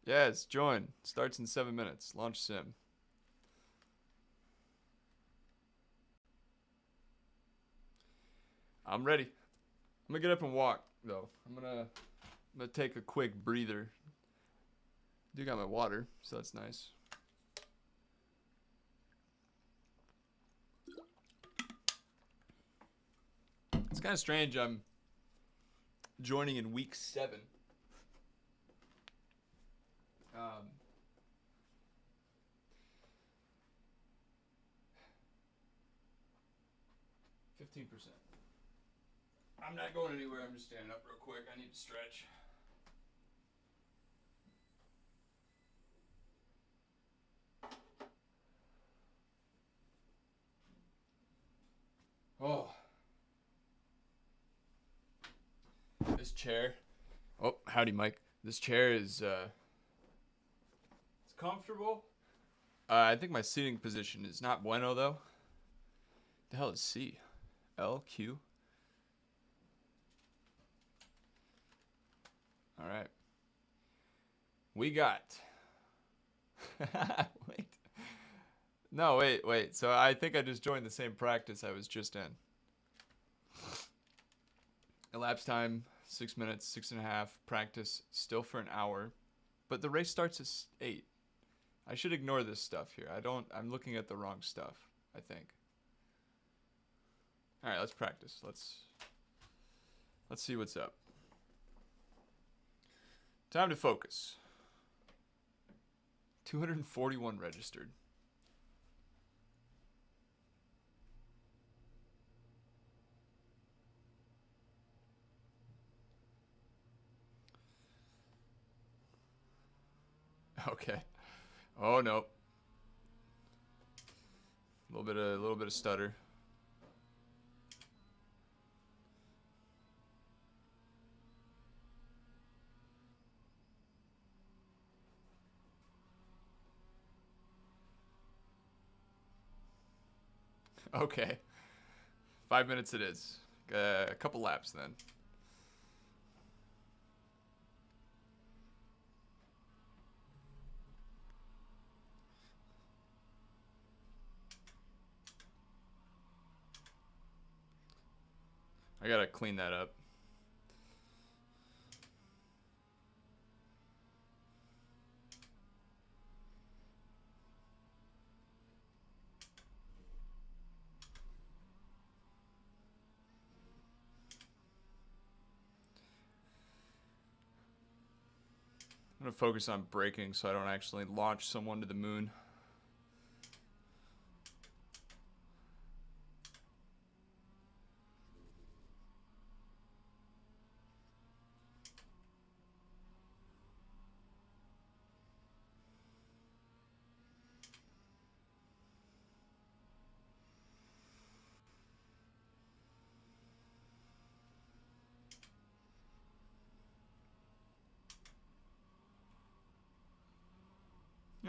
Yes, join. Starts in 7 minutes. Launch sim. I'm ready. I'm gonna get up and walk though. I'm gonna take a quick breather. Do got my water, so that's nice. It's kind of strange. I'm joining in week 7. 15%. I'm not going anywhere. I'm just standing up real quick. I need to stretch. Oh. This chair. Oh, howdy, Mike. This chair is it's comfortable. I think my seating position is not bueno though. The hell is C? L Q. All right. We got. Wait. No, wait. So I think I just joined the same practice I was just in. Elapsed time 6 minutes, 6.5. Practice still for an hour, but the race starts at 8. I should ignore this stuff here. I'm looking at the wrong stuff, I think. All right, let's practice. Let's see what's up. Time to focus. 241 registered. Okay. Oh no. A little bit of stutter. Okay. 5 minutes it is. A couple laps then. I gotta clean that up. I'm gonna focus on braking so I don't actually launch someone to the moon.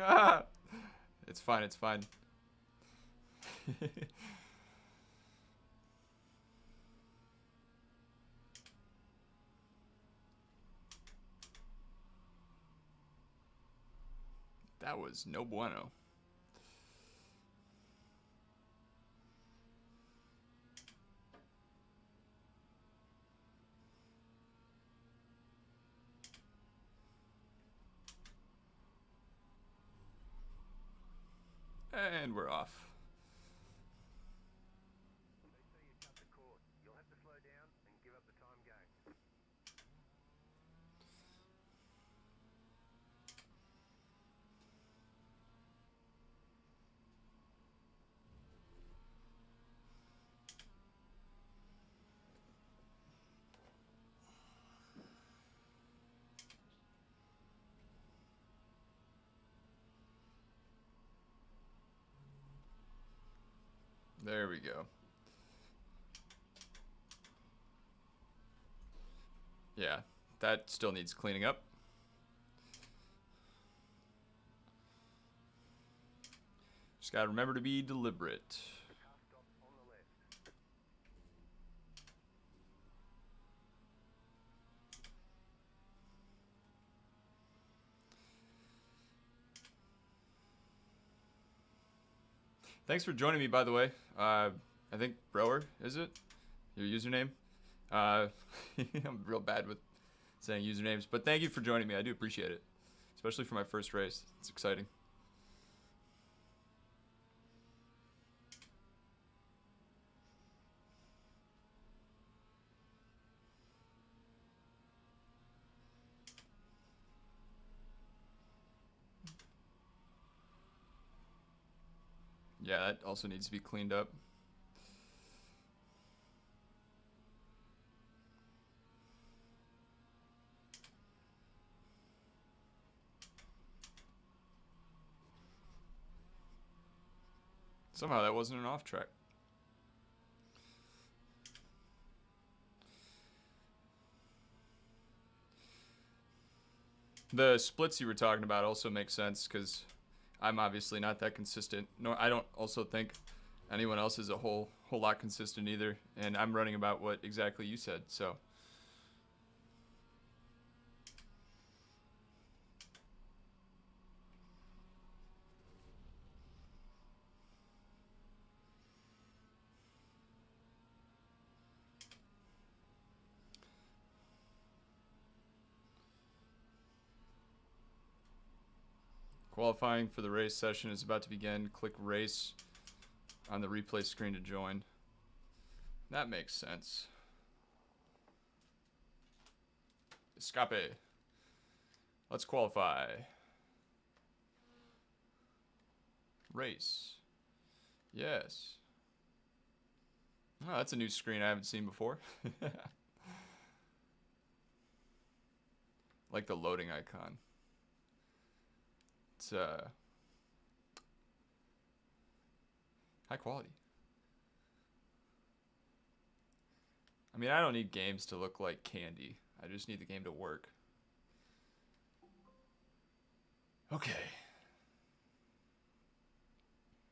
Ah! It's fine, it's fine. That was no bueno. And we're off. There we go. Yeah, that still needs cleaning up. Just gotta remember to be deliberate. Thanks for joining me, by the way. I think Brower, is it? Your username? I'm real bad with saying usernames, but thank you for joining me. I do appreciate it, especially for my first race. It's exciting. Yeah, that also needs to be cleaned up. Somehow that wasn't an off track. The splits you were talking about also make sense because I'm obviously not that consistent. No, I don't also think anyone else is a whole lot consistent either, and I'm running about what exactly you said. So qualifying for the race session is about to begin. Click race on the replay screen to join. That makes sense. Escape. Let's qualify. Race. Yes. Oh, that's a new screen I haven't seen before. Like the loading icon. It's high quality. I mean, I don't need games to look like candy. I just need the game to work. Okay.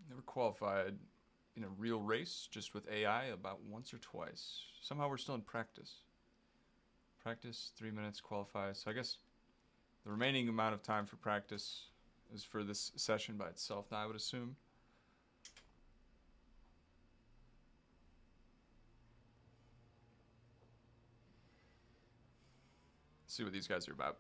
Never qualified in a real race, just with AI about once or twice. Somehow we're still in practice. Practice, 3 minutes, qualify. So I guess the remaining amount of time for practice is for this session by itself now, I would assume. Let's see what these guys are about.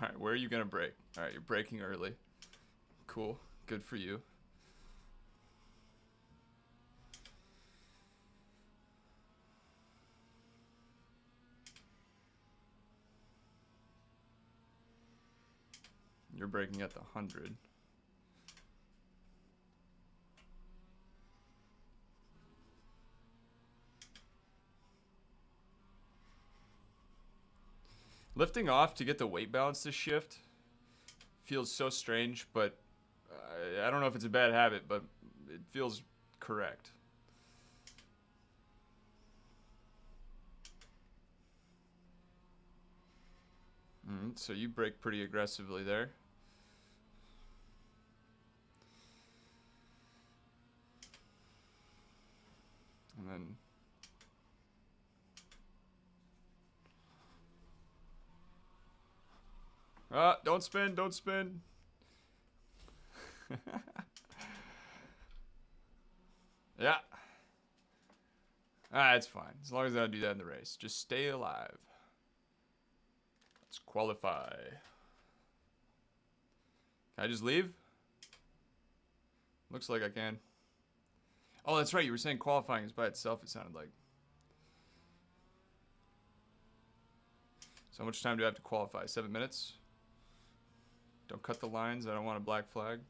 All right, where are you going to brake? All right, you're braking early. Cool. Good for you. You're braking at the 100. Lifting off to get the weight balance to shift feels so strange, but I don't know if it's a bad habit, but it feels correct. So you brake pretty aggressively there. And then don't spin, don't spin. Yeah. It's fine. As long as I don't do that in the race. Just stay alive. Let's qualify. Can I just leave? Looks like I can. Oh, that's right. You were saying qualifying is by itself, it sounded like. So how much time do I have to qualify? 7 minutes? Don't cut the lines. I don't want a black flag.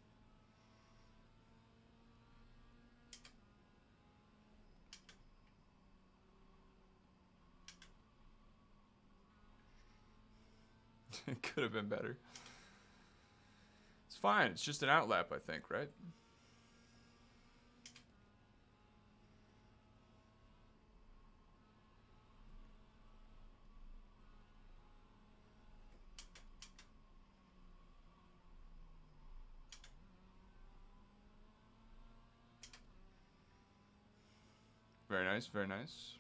It could have been better. It's fine. It's just an outlap, I think, right? Very nice, very nice.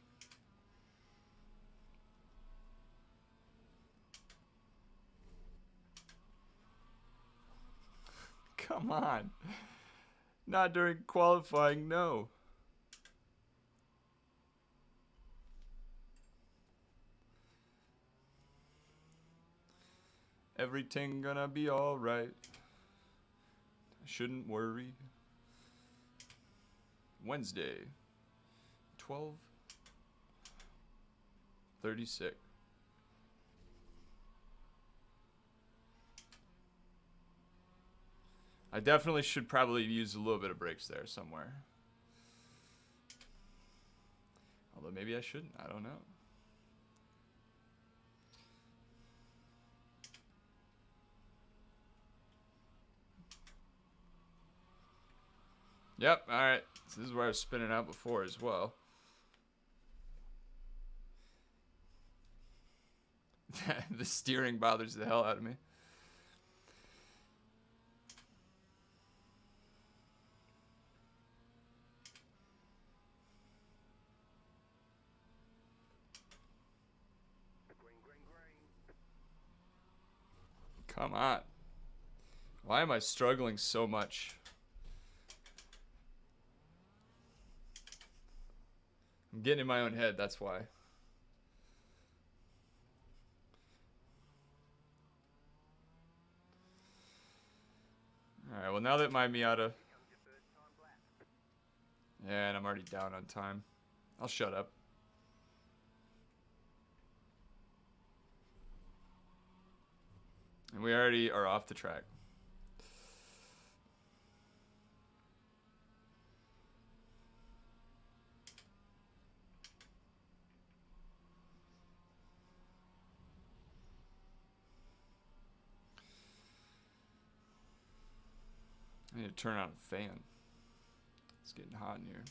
Come on. Not during qualifying, no. Everything gonna be alright. I shouldn't worry. Wednesday. 12:36. I definitely should probably use a little bit of brakes there somewhere. Although maybe I shouldn't. I don't know. Yep, alright. So this is where I was spinning out before as well. The steering bothers the hell out of me. Come on. Why am I struggling so much? I'm getting in my own head, that's why. Alright, well now that my Miata... Yeah, and I'm already down on time. I'll shut up. And we already are off the track. I need to turn on a fan. It's getting hot in here.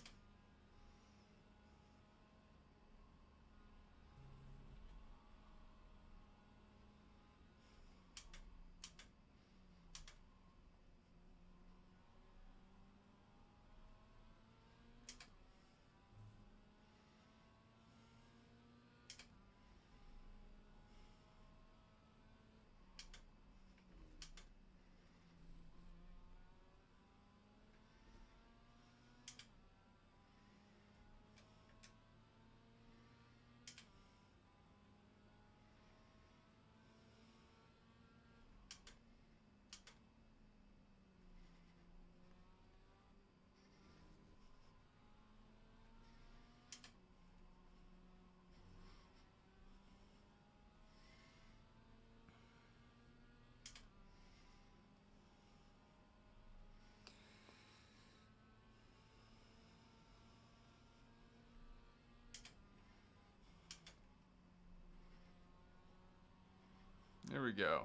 There we go.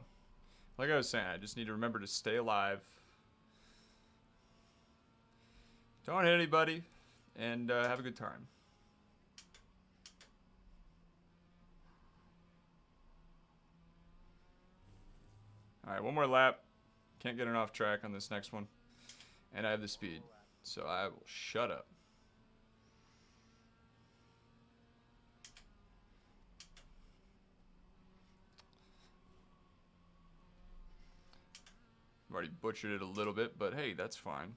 Like I was saying, I just need to remember to stay alive. Don't hit anybody. And have a good time. Alright, one more lap. Can't get an off track on this next one. And I have the speed. So I will shut up. I've already butchered it a little bit, but hey, that's fine.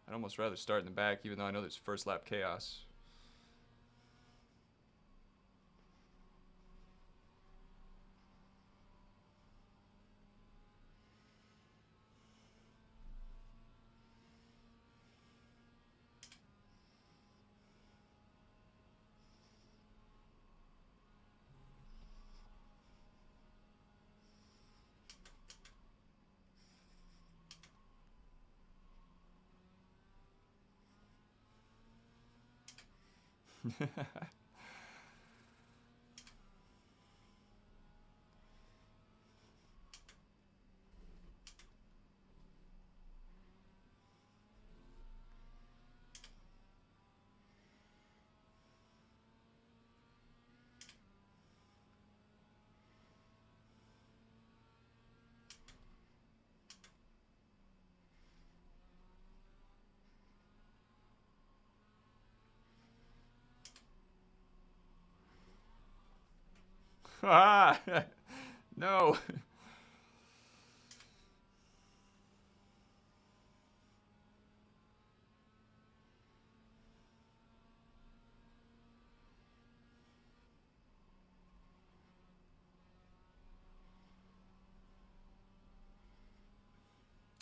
I'd almost rather start in the back, even though I know there's first lap chaos. Ah! No!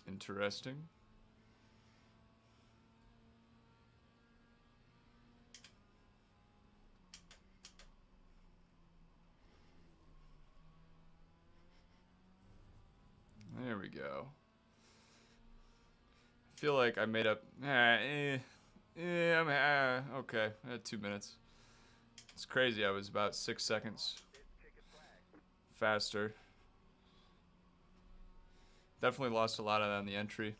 Interesting. There we go. I feel like I made up. Okay. I had 2 minutes. It's crazy. I was about 6 seconds faster. Definitely lost a lot of that on the entry.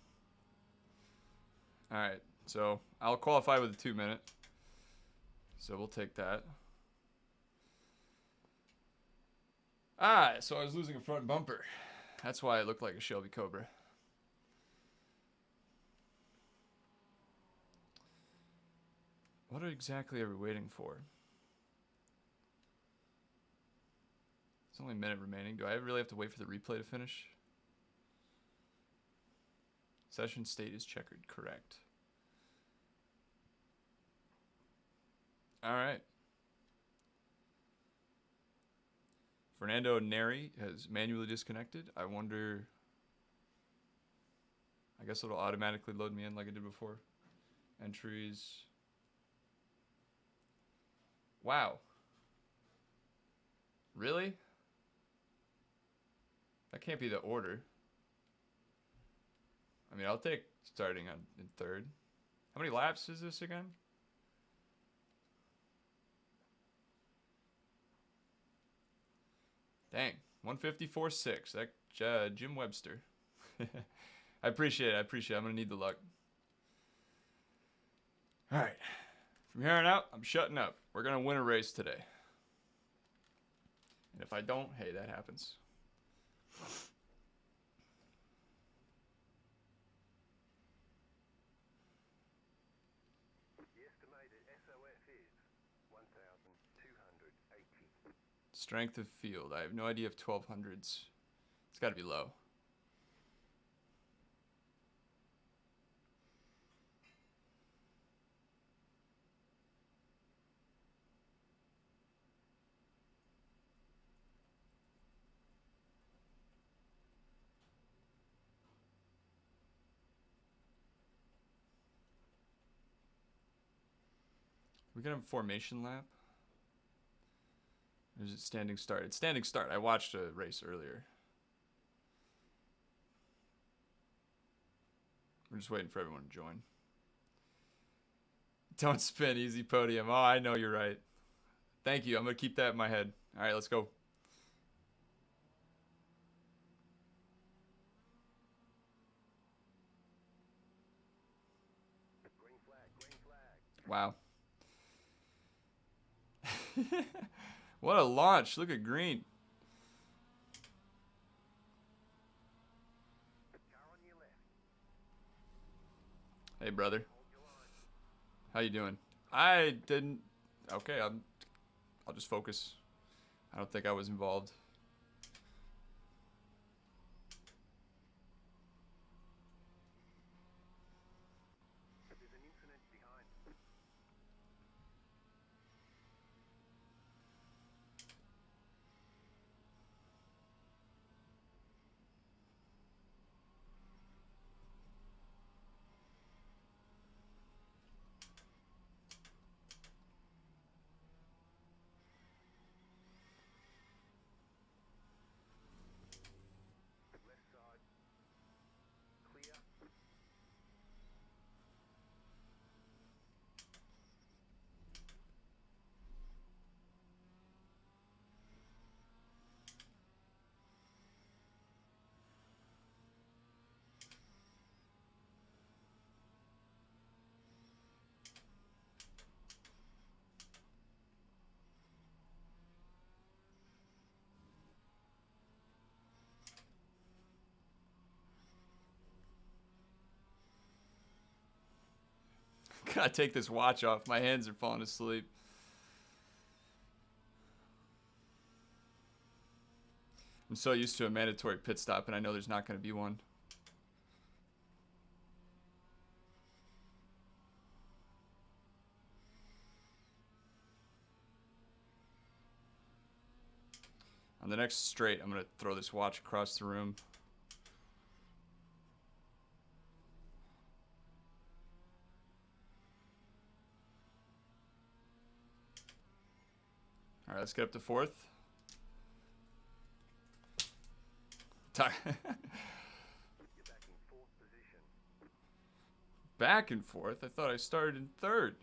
Alright, so I'll qualify with a 2 minute. So we'll take that. Ah, so I was losing a front bumper. That's why it looked like a Shelby Cobra. What exactly are we waiting for? It's only a minute remaining. Do I really have to wait for the replay to finish? Session state is checkered. Correct. All right. Fernando Neri has manually disconnected. I wonder. I guess it'll automatically load me in like it did before. Entries. Wow. Really? That can't be the order. I mean, I'll take starting on in third. How many laps is this again? Dang, 154.6. That Jim Webster. I appreciate it. I appreciate it. I'm gonna need the luck. All right. From here on out, I'm shutting up. We're gonna win a race today. And if I don't, hey, that happens. Strength of field. I have no idea if 1200s. It's got to be low. We can have a formation lap. Or is it standing start? It's standing start. I watched a race earlier. We're just waiting for everyone to join. Don't spin, easy podium. Oh, I know you're right. Thank you. I'm going to keep that in my head. All right, let's go. Green flag. Wow. What a launch. Look at green. Hey, brother. How you doing? I didn't. Okay, I'll just focus. I don't think I was involved. Gotta take this watch off. My hands are falling asleep. I'm so used to a mandatory pit stop, and I know there's not going to be one. On the next straight, I'm going to throw this watch across the room. All right, let's get up to fourth. Back and forth? I thought I started in third.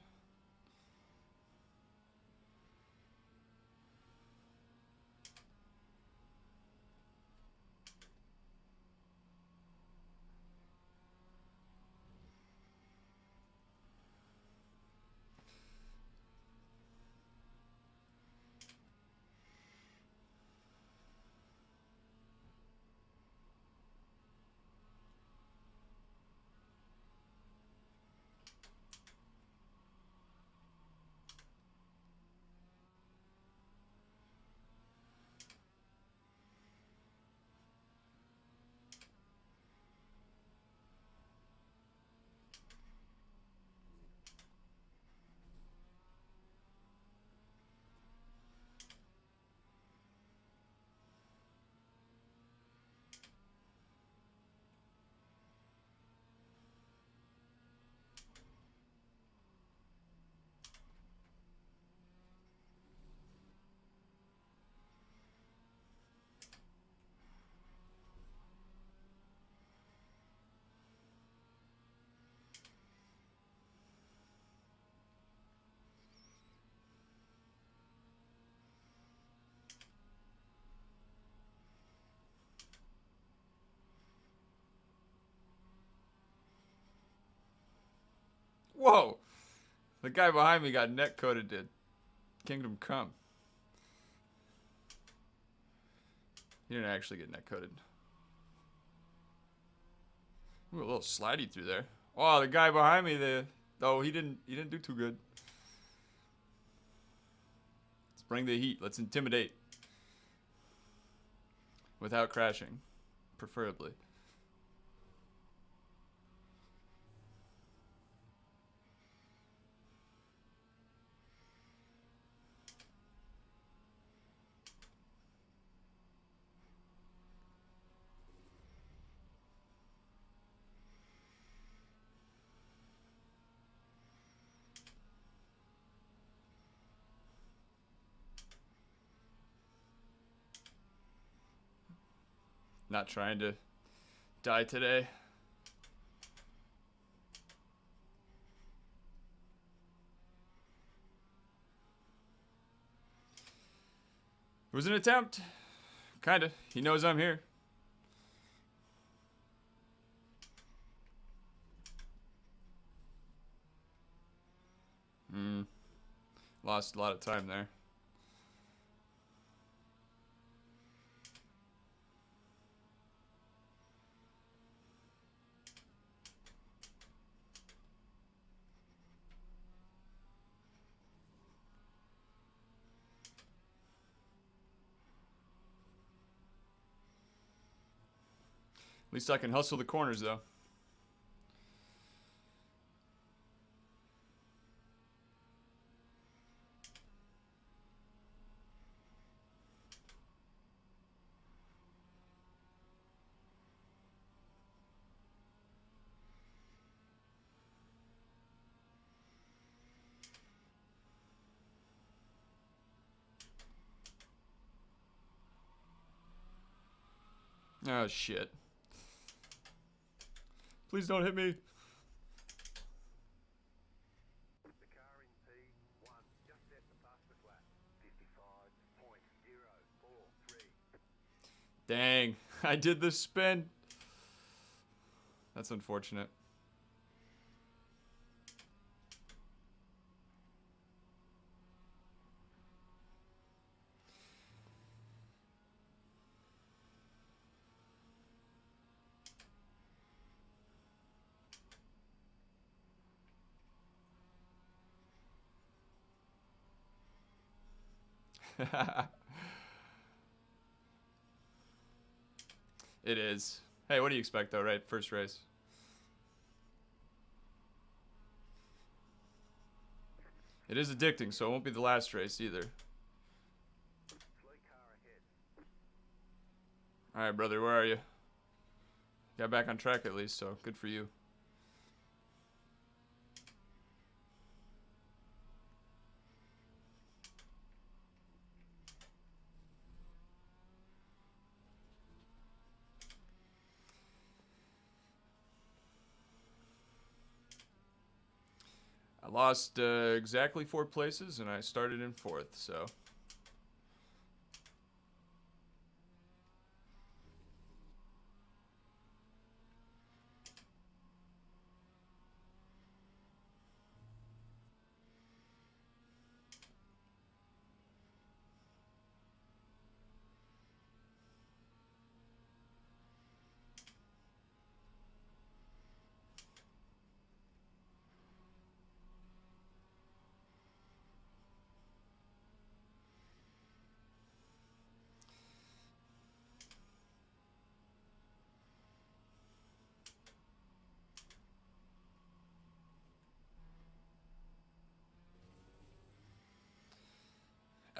Whoa! The guy behind me got net coated to Kingdom Come. He didn't actually get net coated. Ooh, a little slidey through there. Oh, the guy behind me, he didn't do too good. Let's bring the heat. Let's intimidate. Without crashing, preferably. Not trying to die today. It was an attempt. Kinda. He knows I'm here. Lost a lot of time there. At least I can hustle the corners, though. Oh, shit. Please don't hit me. Dang, I did the spin. That's unfortunate. It is. Hey, what do you expect, though, right? First race. It is addicting, so it won't be the last race either. Alright, brother, where are you? Got back on track at least, so good for you. I lost exactly 4 places, and I started in 4th, so...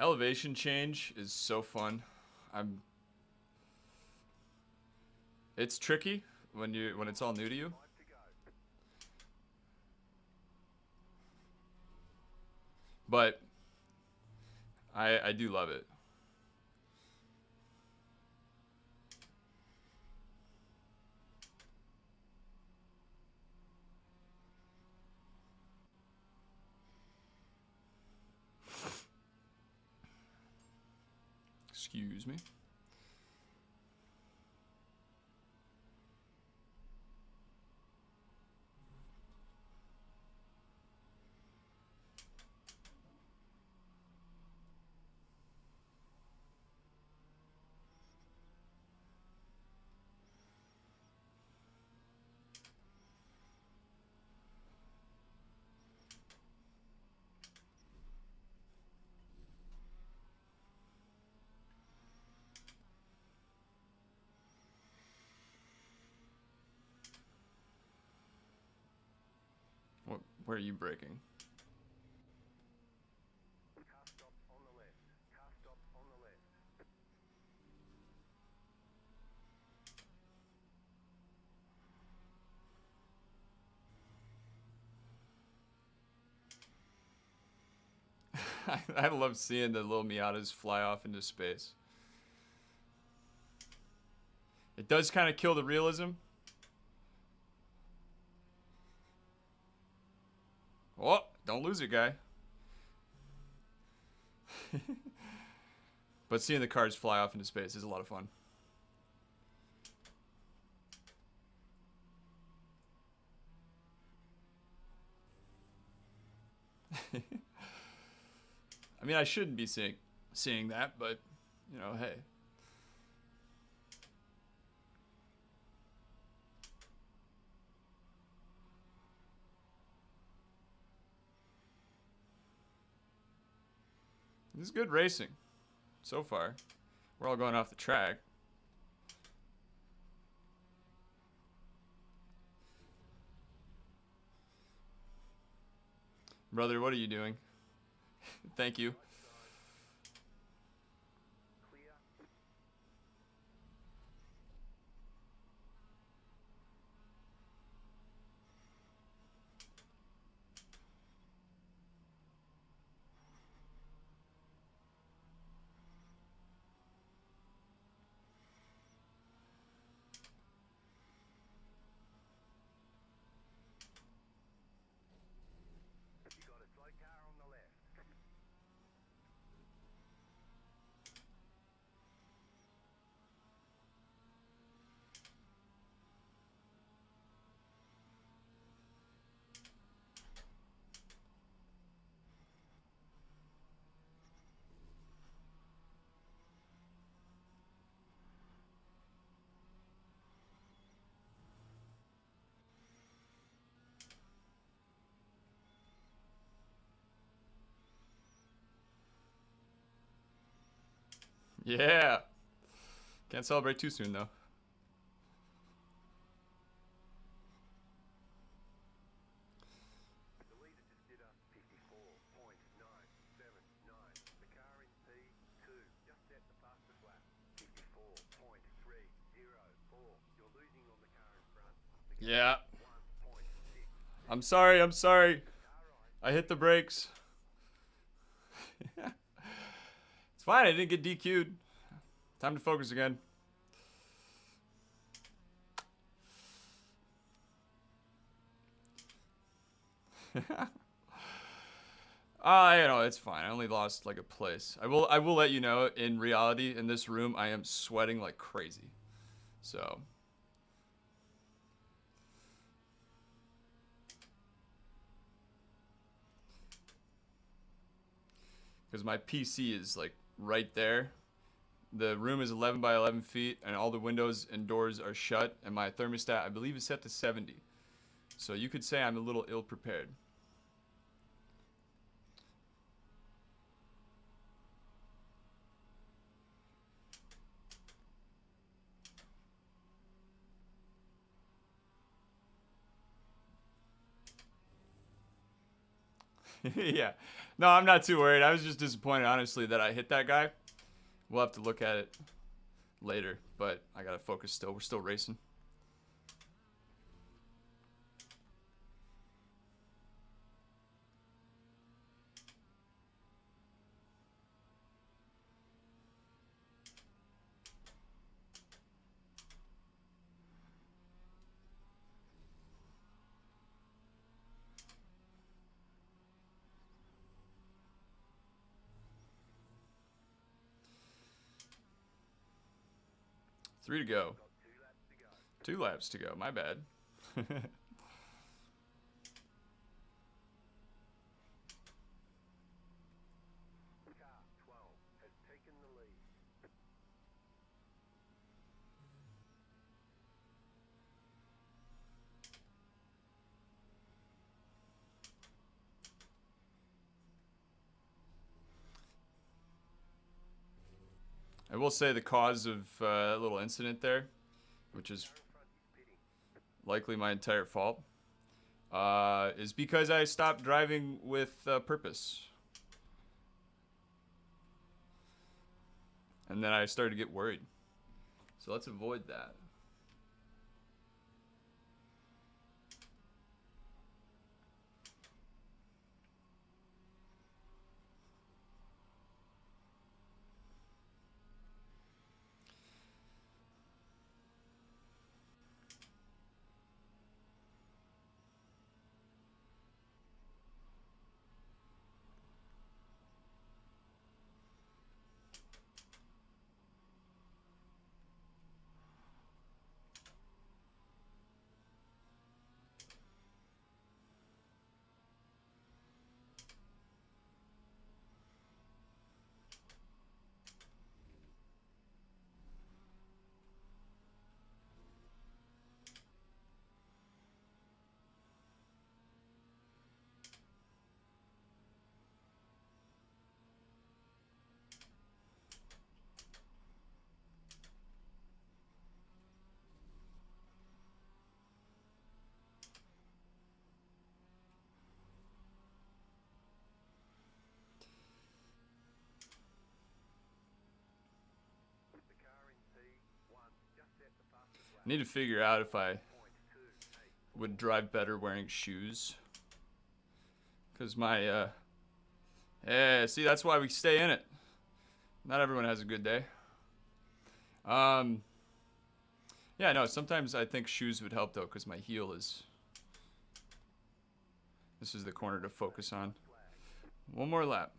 Elevation change is so fun. It's tricky when it's all new to you. But I do love it. Excuse me. Where are you braking? I love seeing the little Miatas fly off into space. It does kind of kill the realism. Oh, don't lose it, guy. But seeing the cars fly off into space is a lot of fun. I mean, I shouldn't be seeing that, but, you know, hey. This is good racing so far. We're all going off the track. Brother, what are you doing? Thank you. Yeah. Can't celebrate too soon, though. Yeah. I'm sorry, I'm sorry. I hit the brakes. It's fine, I didn't get DQ'd. Time to focus again. You know, it's fine. I only lost like a place. I will let you know, in reality, in this room, I am sweating like crazy. So. Because my PC is like right there. The room is 11 by 11 feet, and all the windows and doors are shut, and my thermostat, I believe, is set to 70. So you could say I'm a little ill-prepared. Yeah. No, I'm not too worried. I was just disappointed, honestly, that I hit that guy. We'll have to look at it later, but I gotta focus still. We're still racing. Three to go. 2 laps to go. My bad. I will say the cause of that little incident there, which is likely my entire fault, is because I stopped driving with purpose. And then I started to get worried. So let's avoid that. I need to figure out if I would drive better wearing shoes. Because my, yeah, see, that's why we stay in it. Not everyone has a good day. Yeah, no, sometimes I think shoes would help, though, because my heel is... This is the corner to focus on. One more lap.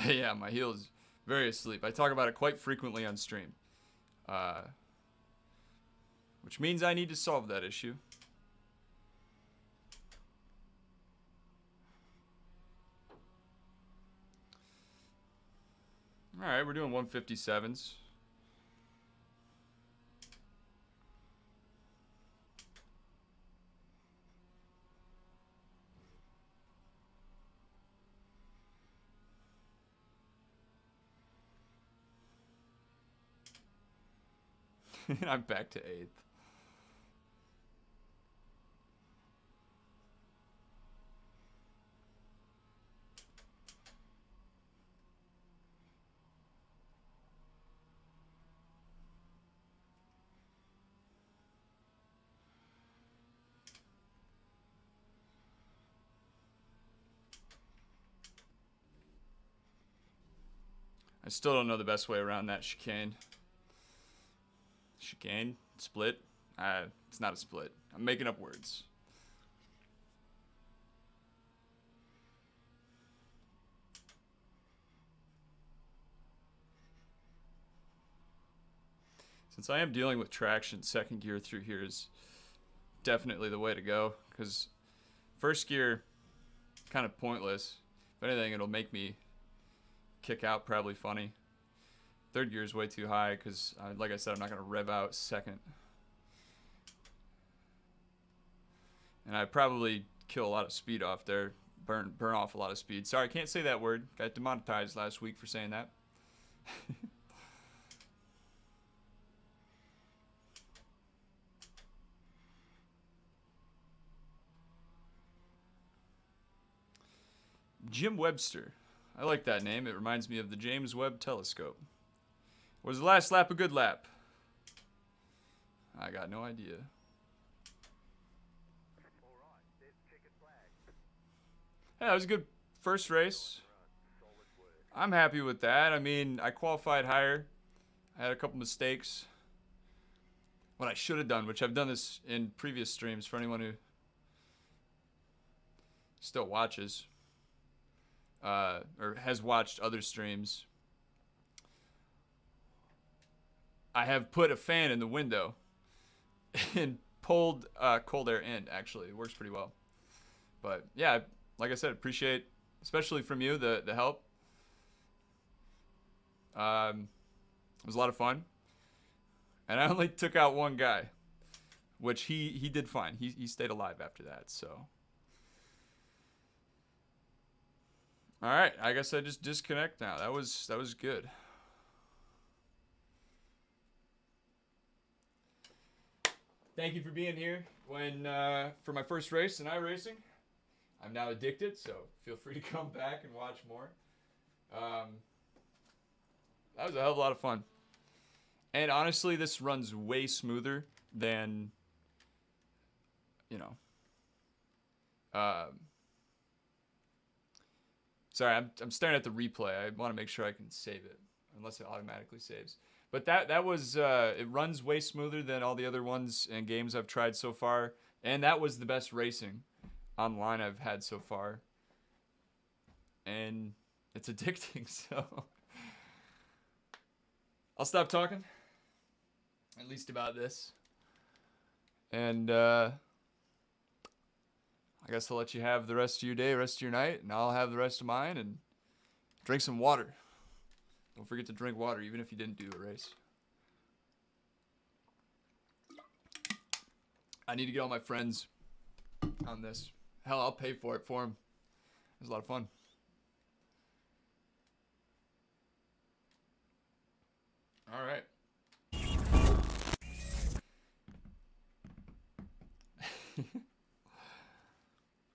Yeah, my heel is very asleep. I talk about it quite frequently on stream. Which means I need to solve that issue. Alright, we're doing 157s. I'm back to 8th. I still don't know the best way around that chicane. Chicane? Split? It's not a split. I'm making up words. Since I am dealing with traction, second gear through here is definitely the way to go. Because first gear, kind of pointless. If anything, it'll make me kick out probably funny. Third gear is way too high because, like I said, I'm not going to rev out second. And I probably kill a lot of speed off there. Burn off a lot of speed. Sorry, I can't say that word. Got demonetized last week for saying that. Jim Webster. I like that name. It reminds me of the James Webb Telescope. Was the last lap a good lap? I got no idea. Yeah, that was a good first race. I'm happy with that. I mean, I qualified higher. I had a couple mistakes. What I should have done, which I've done this in previous streams for anyone who still watches or has watched other streams. I have put a fan in the window and pulled cold air in, actually. It works pretty well. But yeah, like I said, appreciate, especially from you, the help. It was a lot of fun. And I only took out one guy, which he did fine. He stayed alive after that, so. All right, I guess I just disconnect now. That was good. thank you for being here for my first race in iRacing. I'm now addicted, so feel free to come back and watch more. That was a hell of a lot of fun. And honestly, this runs way smoother than, you know. Sorry, I'm staring at the replay. I want to make sure I can save it, unless it automatically saves. But that was, it runs way smoother than all the other ones and games I've tried so far. And that was the best racing online I've had so far. And it's addicting, so I'll stop talking, at least about this. And I guess I'll let you have the rest of your day, rest of your night, and I'll have the rest of mine, and drink some water. Don't forget to drink water, even if you didn't do a race. I need to get all my friends on this. Hell, I'll pay for it for them. It was a lot of fun. All right.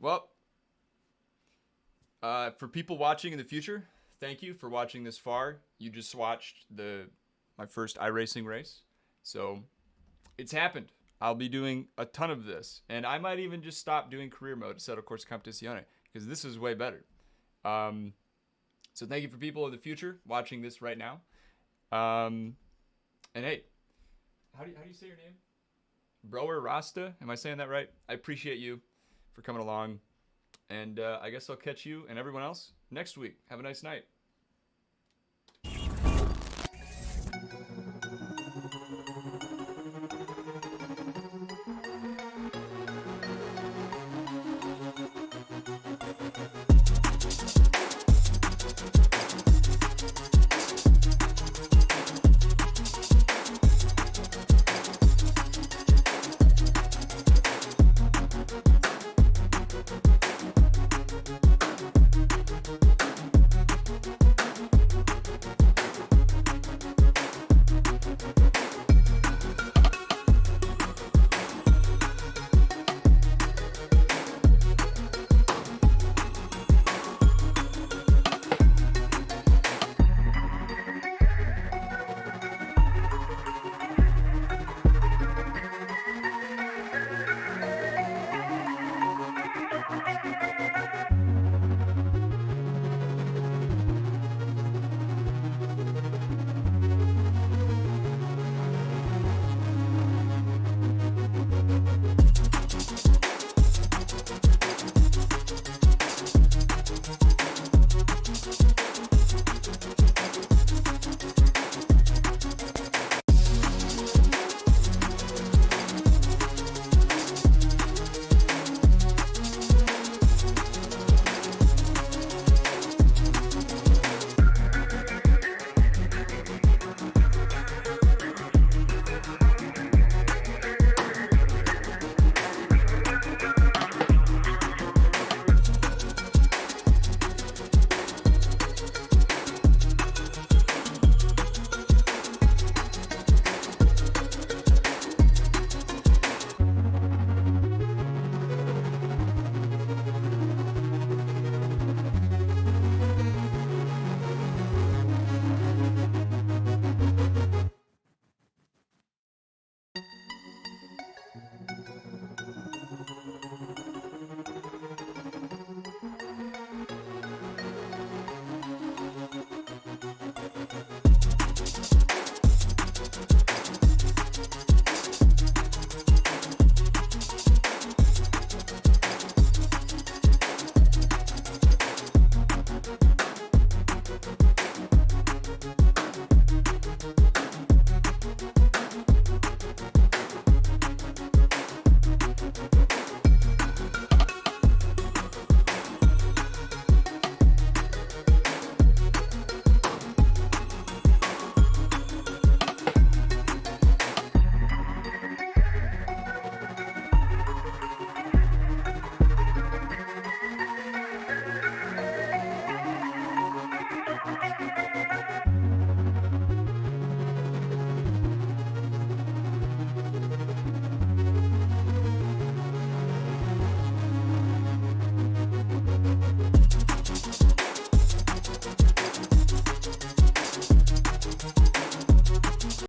Well, for people watching in the future, thank you for watching this far. You just watched my first iRacing race. So it's happened. I'll be doing a ton of this. And I might even just stop doing career mode instead of Corsa Competizione, because this is way better. So thank you for people in the future watching this right now. And hey, how do you say your name? Broer Rasta? Am I saying that right? I appreciate you for coming along. And I guess I'll catch you and everyone else next week. Have a nice night.